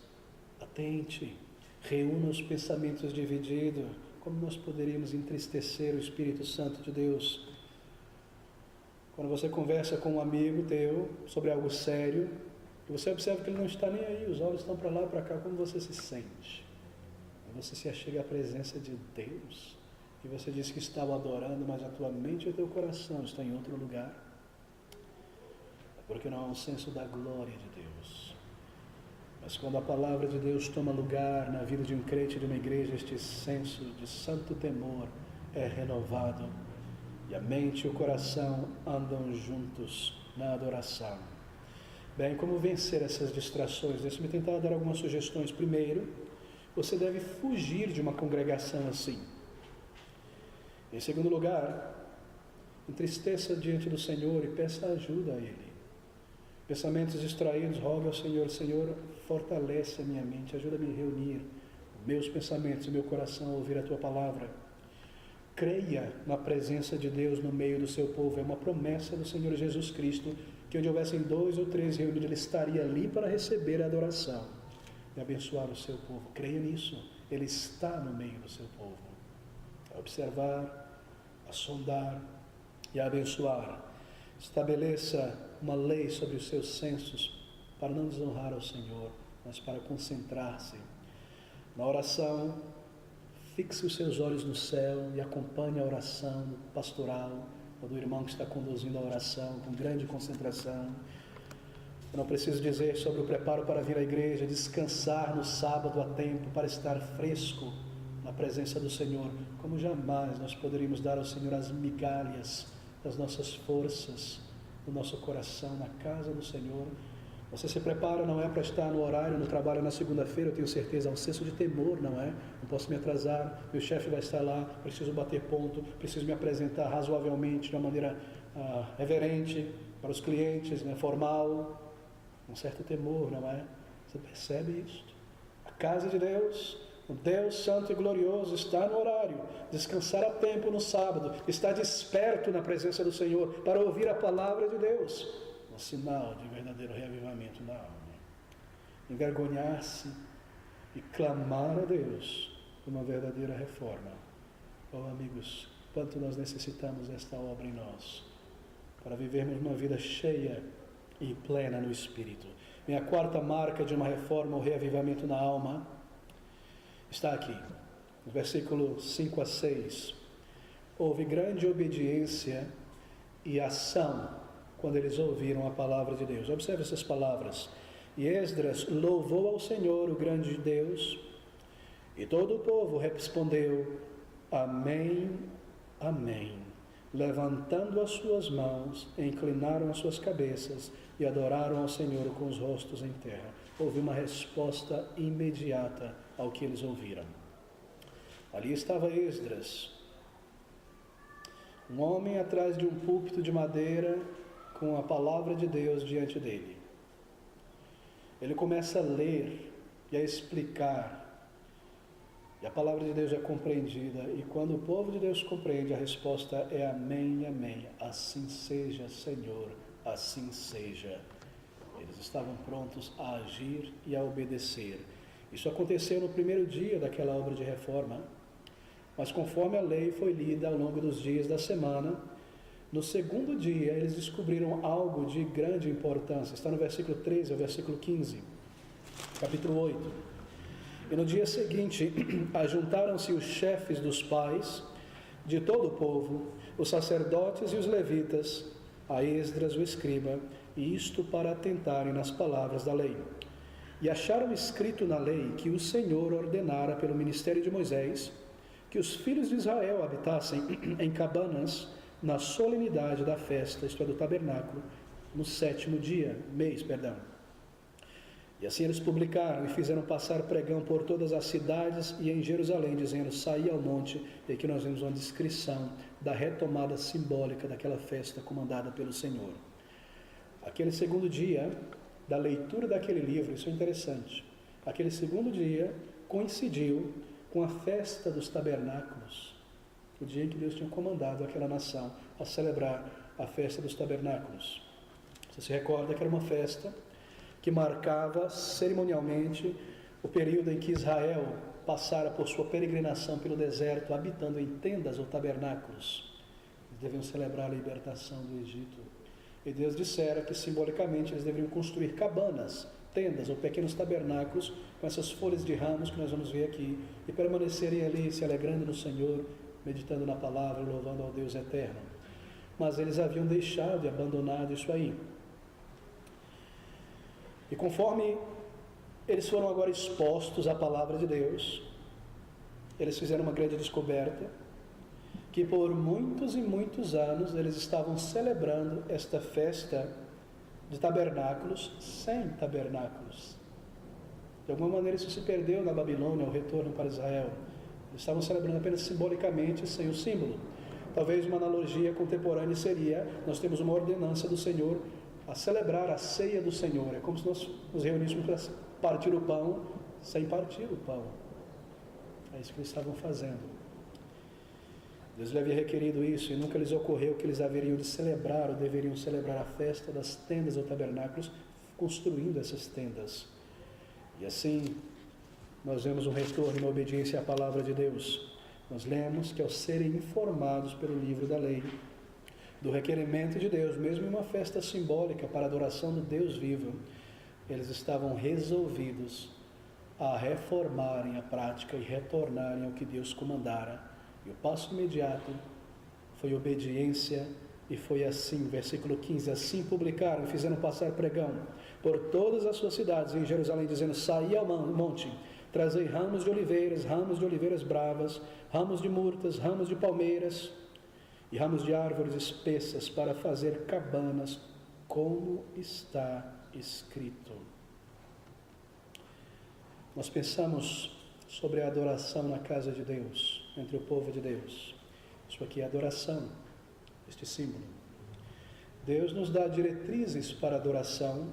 atente, reúna os pensamentos divididos. Como nós poderíamos entristecer o Espírito Santo de Deus? Quando você conversa com um amigo teu sobre algo sério, e você observa que ele não está nem aí, os olhos estão para lá e para cá, como você se sente? Você se achega à presença de Deus, e você diz que está o adorando, mas a tua mente e o teu coração estão em outro lugar. É porque não há um senso da glória de Deus. Mas quando a palavra de Deus toma lugar na vida de um crente de uma igreja, este senso de santo temor é renovado, e a mente e o coração andam juntos na adoração. Bem, como vencer essas distrações? Deixe-me tentar dar algumas sugestões. Primeiro, você deve fugir de uma congregação assim. Em segundo lugar, entristeça diante do Senhor e peça ajuda a Ele. Pensamentos distraídos, rogue ao Senhor: Senhor, fortalece a minha mente, ajuda-me a reunir meus pensamentos e meu coração a ouvir a Tua palavra. Creia na presença de Deus no meio do seu povo. É uma promessa do Senhor Jesus Cristo, que onde houvessem 2 ou 3 reunidos, Ele estaria ali para receber a adoração e abençoar o seu povo. Creia nisso. Ele está no meio do seu povo. A observar, a sondar e a abençoar. Estabeleça uma lei sobre os seus sensos para não desonrar ao Senhor, mas para concentrar-se. Na oração, fixe os seus olhos no céu e acompanhe a oração pastoral ou do irmão que está conduzindo a oração com grande concentração. Eu não preciso dizer sobre o preparo para vir à igreja, descansar no sábado a tempo para estar fresco na presença do Senhor. Como jamais nós poderíamos dar ao Senhor as migalhas das nossas forças, do nosso coração na casa do Senhor. Você se prepara, não é para estar no horário, no trabalho na segunda-feira, eu tenho certeza, há um senso de temor, não é? Não posso me atrasar, meu chefe vai estar lá, preciso bater ponto, preciso me apresentar razoavelmente, de uma maneira reverente para os clientes, né? Formal, um certo temor, não é? Você percebe isso? A casa de Deus, o Deus santo e glorioso, está no horário, descansar a tempo no sábado, está desperto na presença do Senhor para ouvir a palavra de Deus. Um sinal de verdadeiro reavivamento na alma. Envergonhar-se e clamar a Deus por uma verdadeira reforma. Oh, amigos, quanto nós necessitamos desta obra em nós, para vivermos uma vida cheia e plena no Espírito. Minha quarta marca de uma reforma ou reavivamento na alma está aqui, no versículo 5 a 6. Houve grande obediência e ação quando eles ouviram a palavra de Deus. Observe essas palavras. E Esdras louvou ao Senhor, o grande Deus, e todo o povo respondeu: Amém, Amém. Levantando as suas mãos, inclinaram as suas cabeças e adoraram ao Senhor com os rostos em terra. Houve uma resposta imediata ao que eles ouviram. Ali estava Esdras, um homem atrás de um púlpito de madeira, com a palavra de Deus diante dele. Ele começa a ler e a explicar, e a palavra de Deus é compreendida, e quando o povo de Deus compreende, a resposta é amém, amém. Assim seja, Senhor, assim seja. Eles estavam prontos a agir e a obedecer. Isso aconteceu no primeiro dia daquela obra de reforma, mas conforme a lei foi lida ao longo dos dias da semana, no segundo dia, eles descobriram algo de grande importância. Está no versículo 13 ao versículo 15, capítulo 8. E no dia seguinte, ajuntaram-se os chefes dos pais de todo o povo, os sacerdotes e os levitas, a Esdras o escriba, e isto para atentarem nas palavras da lei. E acharam escrito na lei que o Senhor ordenara pelo ministério de Moisés que os filhos de Israel habitassem em cabanas na solenidade da festa, isto é, do tabernáculo, no 7º dia, E assim eles publicaram e fizeram passar pregão por todas as cidades e em Jerusalém, dizendo: saí ao monte. E aqui nós vemos uma descrição da retomada simbólica daquela festa comandada pelo Senhor. Aquele segundo dia da leitura daquele livro, isso é interessante, aquele segundo dia coincidiu com a festa dos tabernáculos, o dia em que Deus tinha comandado aquela nação a celebrar a festa dos tabernáculos. Você se recorda que era uma festa que marcava cerimonialmente o período em que Israel passara por sua peregrinação pelo deserto, habitando em tendas ou tabernáculos. Eles deviam celebrar a libertação do Egito. E Deus dissera que simbolicamente eles deveriam construir cabanas, tendas ou pequenos tabernáculos com essas folhas de ramos que nós vamos ver aqui, e permanecerem ali se alegrando no Senhor, meditando na palavra, louvando ao Deus eterno. Mas eles haviam deixado e abandonado isso aí. E conforme eles foram agora expostos à palavra de Deus, eles fizeram uma grande descoberta, que por muitos e muitos anos eles estavam celebrando esta festa de tabernáculos sem tabernáculos. De alguma maneira isso se perdeu na Babilônia, ao retorno para Israel. Eles estavam celebrando apenas simbolicamente, sem o símbolo. Talvez uma analogia contemporânea seria: nós temos uma ordenança do Senhor a celebrar a ceia do Senhor. É como se nós nos reuníssemos para partir o pão sem partir o pão. É isso que eles estavam fazendo. Deus lhe havia requerido isso, e nunca lhes ocorreu que eles haveriam de celebrar ou deveriam celebrar a festa das tendas ou tabernáculos, construindo essas tendas. E assim, nós vemos um retorno na obediência à palavra de Deus. Nós lemos que ao serem informados pelo livro da lei, do requerimento de Deus, mesmo em uma festa simbólica para a adoração do Deus vivo, eles estavam resolvidos a reformarem a prática e retornarem ao que Deus comandara. E o passo imediato foi obediência, e foi assim, versículo 15: assim publicaram e fizeram passar pregão por todas as suas cidades em Jerusalém, dizendo: saí ao monte, trazei ramos de oliveiras bravas, ramos de murtas, ramos de palmeiras e ramos de árvores espessas, para fazer cabanas, como está escrito. Nós pensamos sobre a adoração na casa de Deus, entre o povo de Deus. Isso aqui é adoração, este símbolo. Deus nos dá diretrizes para adoração,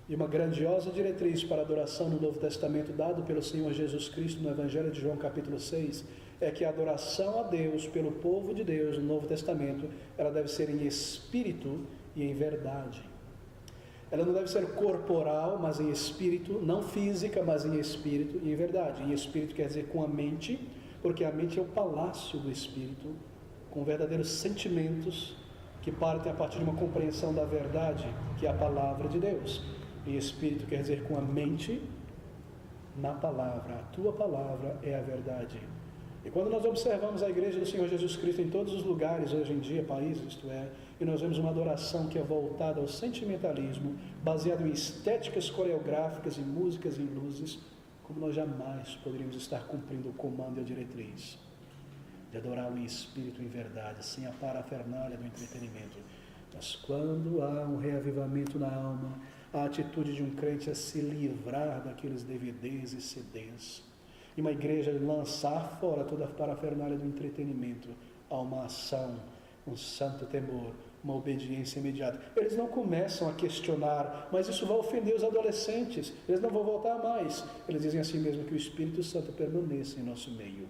e uma grandiosa diretriz para adoração no Novo Testamento, dado pelo Senhor Jesus Cristo no Evangelho de João capítulo 6, é que a adoração a Deus pelo povo de Deus no Novo Testamento, ela deve ser em espírito e em verdade. Ela não deve ser corporal, mas em espírito, não física, mas em espírito e em verdade. Em espírito quer dizer com a mente, porque a mente é o palácio do espírito, com verdadeiros sentimentos que partem a partir de uma compreensão da verdade, que é a palavra de Deus. Em espírito quer dizer com a mente na palavra. A tua palavra é a verdade. E quando nós observamos a igreja do Senhor Jesus Cristo em todos os lugares hoje em dia, países, isto é, e nós vemos uma adoração que é voltada ao sentimentalismo, baseado em estéticas coreográficas, em músicas e em luzes, como nós jamais poderíamos estar cumprindo o comando e a diretriz de adorá-lo em espírito e em verdade, sem a parafernália do entretenimento. Mas quando há um reavivamento na alma, a atitude de um crente é se livrar daqueles DVDs e CDs, e uma igreja lançar fora toda a parafernália do entretenimento, a uma ação, um santo temor, uma obediência imediata. Eles não começam a questionar: mas isso vai ofender os adolescentes, eles não vão voltar mais. Eles dizem assim mesmo: que o Espírito Santo permaneça em nosso meio.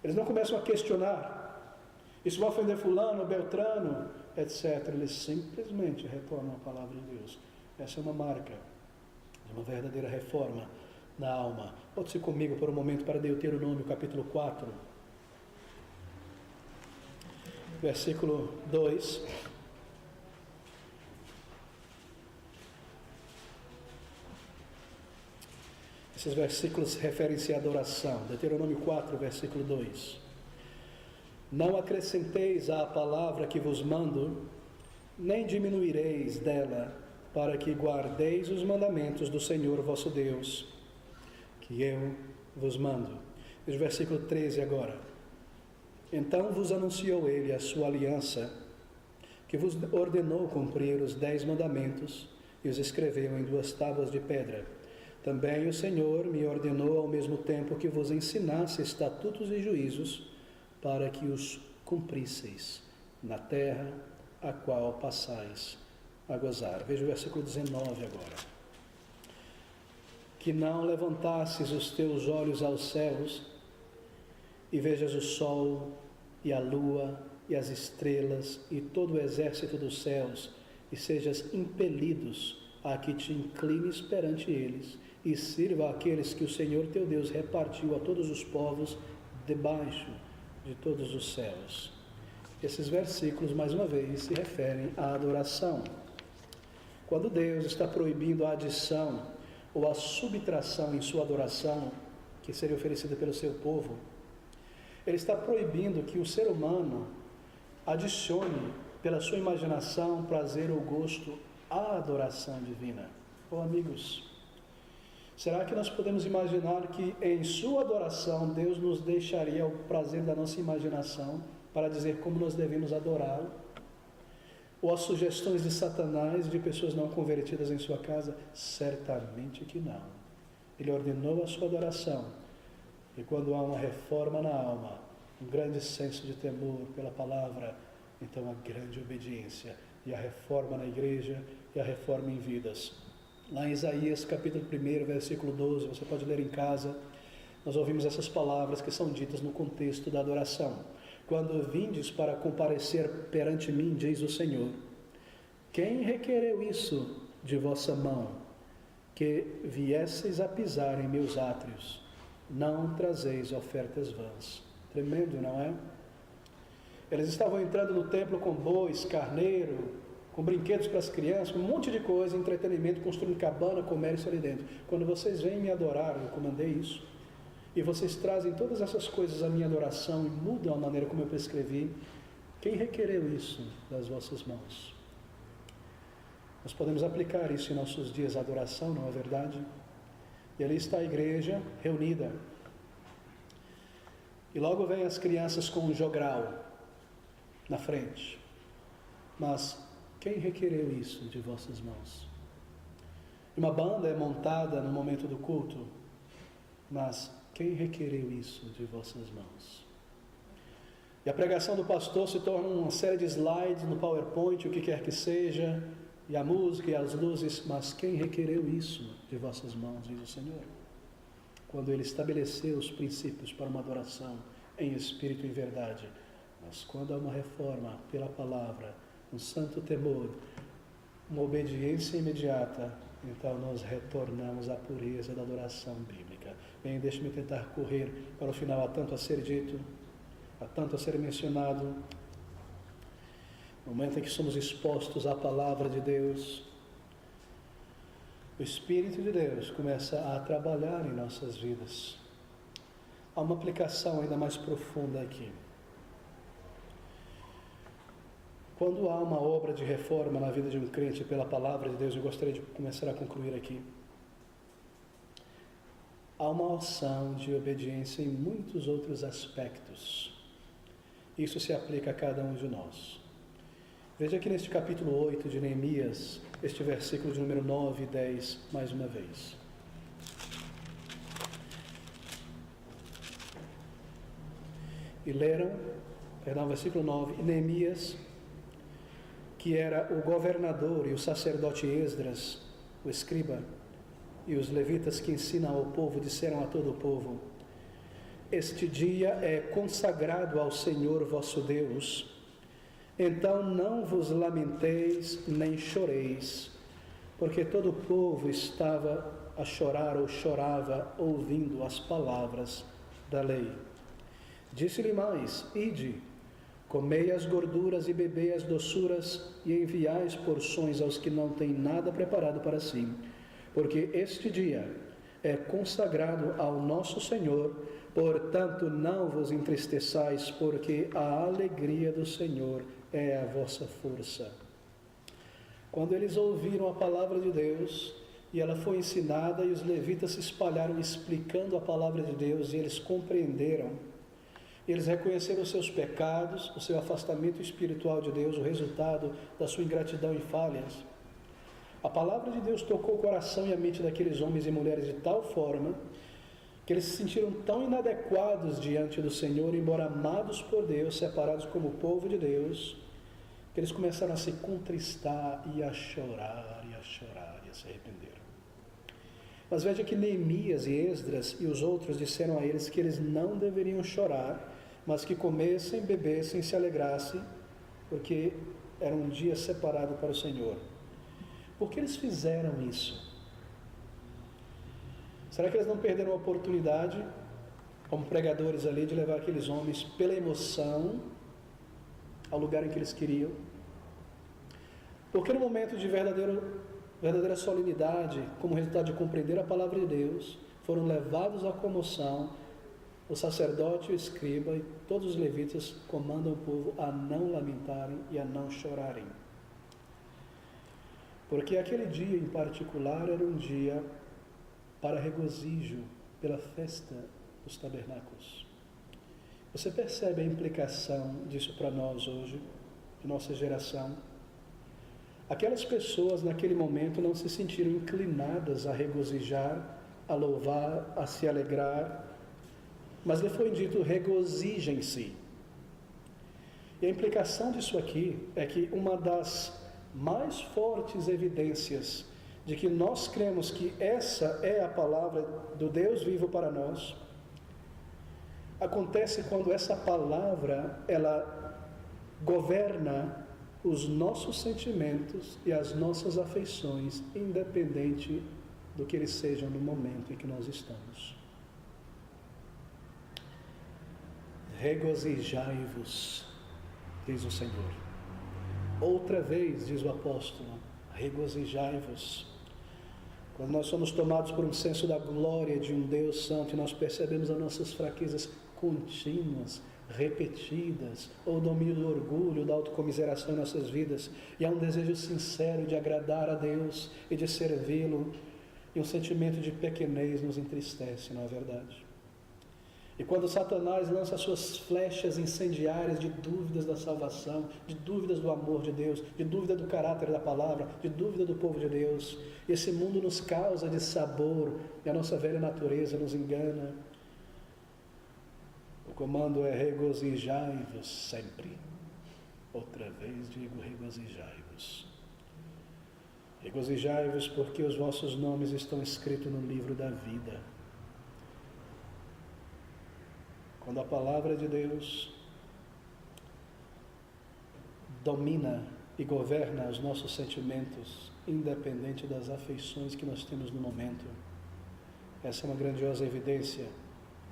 Eles não começam a questionar: isso vai ofender fulano, beltrano, etc. Eles simplesmente retornam à palavra de Deus. Essa é uma marca de uma verdadeira reforma na alma. Pode ser comigo por um momento para Deuteronômio capítulo 4, versículo 2. Esses versículos referem-se à adoração. Deuteronômio 4, versículo 2. Não acrescenteis à palavra que vos mando, nem diminuireis dela, para que guardeis os mandamentos do Senhor vosso Deus, que eu vos mando. Veja o versículo 13 agora. Então vos anunciou ele a sua aliança, que vos ordenou cumprir os 10 mandamentos, e os escreveu em 2 tábuas de pedra. Também o Senhor me ordenou ao mesmo tempo que vos ensinasse estatutos e juízos, para que os cumprisseis na terra a qual passais a gozar. Veja o versículo 19 agora. Que não levantasses os teus olhos aos céus, e vejas o sol, e a lua, e as estrelas, e todo o exército dos céus, e sejas impelidos a que te inclines perante eles e sirva àqueles que o Senhor teu Deus repartiu a todos os povos debaixo de todos os céus. Esses versículos, mais uma vez, se referem à adoração. Quando Deus está proibindo a adição ou a subtração em sua adoração, que seria oferecida pelo seu povo, Ele está proibindo que o ser humano adicione, pela sua imaginação, prazer ou gosto, à adoração divina. Oh, amigos, será que nós podemos imaginar que em sua adoração Deus nos deixaria o prazer da nossa imaginação para dizer como nós devemos adorá-lo? Ou as sugestões de Satanás de pessoas não convertidas em sua casa? Certamente que não. Ele ordenou a sua adoração. E quando há uma reforma na alma, um grande senso de temor pela palavra, então a grande obediência e a reforma na igreja e a reforma em vidas. Lá em Isaías capítulo 1, versículo 12, você pode ler em casa, nós ouvimos essas palavras que são ditas no contexto da adoração. Quando vindes para comparecer perante mim, diz o Senhor, quem requereu isso de vossa mão, que viesseis a pisar em meus átrios? Não trazeis ofertas vãs. Tremendo, não é? Eles estavam entrando no templo com bois, carneiro, com brinquedos para as crianças, um monte de coisa, entretenimento, construindo cabana, comércio ali dentro. Quando vocês vêm me adorar, eu comandei isso, e vocês trazem todas essas coisas à minha adoração e mudam a maneira como eu prescrevi, quem requereu isso das vossas mãos? Nós podemos aplicar isso em nossos dias, a adoração, não é verdade? E ali está a igreja reunida. E logo vem as crianças com um jogral na frente. Mas quem requereu isso de vossas mãos? Uma banda é montada no momento do culto, mas quem requereu isso de vossas mãos? E a pregação do pastor se torna uma série de slides no PowerPoint, o que quer que seja, e a música e as luzes, mas quem requereu isso de vossas mãos, diz o Senhor? Quando Ele estabeleceu os princípios para uma adoração em espírito e em verdade. Mas quando há uma reforma pela palavra, um santo temor, uma obediência imediata, então nós retornamos à pureza da adoração bíblica. Bem, deixe-me tentar correr para o final. Há tanto a ser dito, há tanto a ser mencionado. No momento em que somos expostos à palavra de Deus, o Espírito de Deus começa a trabalhar em nossas vidas. Há uma aplicação ainda mais profunda aqui. Quando há uma obra de reforma na vida de um crente pela palavra de Deus, eu gostaria de começar a concluir aqui. Há uma ação de obediência em muitos outros aspectos. Isso se aplica a cada um de nós. Veja aqui neste capítulo 8 de Neemias, este versículo de número 9 e 10, mais uma vez. E leram, versículo 9, Neemias, que era o governador, e o sacerdote Esdras, o escriba, e os levitas que ensinam ao povo, disseram a todo o povo, este dia é consagrado ao Senhor vosso Deus, então não vos lamenteis nem choreis, porque todo o povo estava a chorar ou chorava ouvindo as palavras da lei. Disse-lhe mais, ide, comei as gorduras e bebei as doçuras e enviai as porções aos que não têm nada preparado para si, porque este dia é consagrado ao nosso Senhor, portanto não vos entristeçais, porque a alegria do Senhor é a vossa força. Quando eles ouviram a palavra de Deus, e ela foi ensinada, e os levitas se espalharam explicando a palavra de Deus, e eles compreenderam, eles reconheceram os seus pecados, o seu afastamento espiritual de Deus, o resultado da sua ingratidão e falhas. A palavra de Deus tocou o coração e a mente daqueles homens e mulheres de tal forma que eles se sentiram tão inadequados diante do Senhor, embora amados por Deus, separados como povo de Deus, que eles começaram a se contristar e a chorar, e a chorar, e a se arrepender. Mas veja que Neemias e Esdras e os outros disseram a eles que eles não deveriam chorar, mas que comessem, bebessem, se alegrassem, porque era um dia separado para o Senhor. Por que eles fizeram isso? Será que eles não perderam a oportunidade, como pregadores ali, de levar aqueles homens pela emoção ao lugar em que eles queriam? Porque no momento de verdadeira solenidade, como resultado de compreender a palavra de Deus, foram levados à comoção, o sacerdote, o escriba e todos os levitas comandam o povo a não lamentarem e a não chorarem. Porque aquele dia em particular era um dia para regozijo pela festa dos tabernáculos. Você percebe a implicação disso para nós hoje, de nossa geração? Aquelas pessoas naquele momento não se sentiram inclinadas a regozijar, a louvar, a se alegrar, mas lhe foi dito: regozijem-se. E a implicação disso aqui é que uma das mais fortes evidências de que nós cremos que essa é a palavra do Deus vivo para nós, acontece quando essa palavra, ela governa os nossos sentimentos e as nossas afeições, independente do que eles sejam no momento em que nós estamos. Regozijai-vos, diz o Senhor. Outra vez, diz o apóstolo, regozijai-vos. Quando nós somos tomados por um senso da glória de um Deus santo e nós percebemos as nossas fraquezas contínuas, repetidas, ou o domínio do orgulho, da autocomiseração em nossas vidas, e há um desejo sincero de agradar a Deus e de servi-lo, e um sentimento de pequenez nos entristece, não é verdade? E quando Satanás lança suas flechas incendiárias de dúvidas da salvação, de dúvidas do amor de Deus, de dúvida do caráter da palavra, de dúvida do povo de Deus, esse mundo nos causa dissabor e a nossa velha natureza nos engana. O comando é regozijai-vos sempre. Outra vez digo regozijai-vos. Regozijai-vos porque os vossos nomes estão escritos no livro da vida. Quando a palavra de Deus domina e governa os nossos sentimentos, independente das afeições que nós temos no momento, essa é uma grandiosa evidência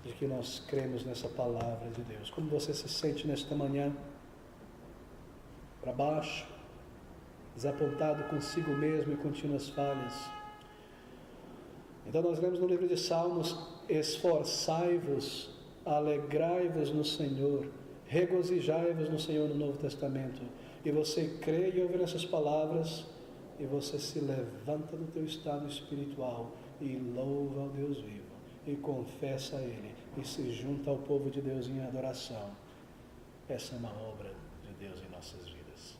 de que nós cremos nessa palavra de Deus. Como você se sente nesta manhã? Para baixo, desapontado consigo mesmo e contínuas falhas? Então nós lemos no livro de Salmos: esforçai-vos, alegrai-vos no Senhor, regozijai-vos no Senhor, no Novo Testamento. E você crê e ouve essas palavras, e você se levanta do teu estado espiritual e louva ao Deus vivo, e confessa a Ele, e se junta ao povo de Deus em adoração. Essa é uma obra de Deus em nossas vidas.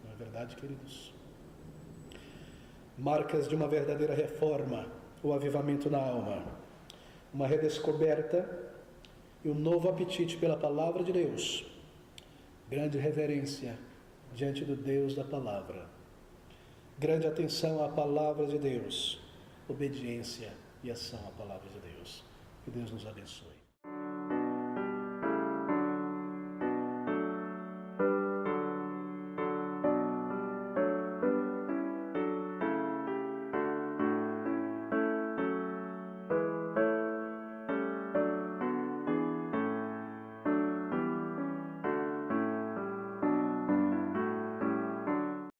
Não é verdade, queridos? Marcas de uma verdadeira reforma, o avivamento na alma, uma redescoberta e um novo apetite pela palavra de Deus, grande reverência diante do Deus da palavra, grande atenção à palavra de Deus, obediência e ação à palavra de Deus. Que Deus nos abençoe.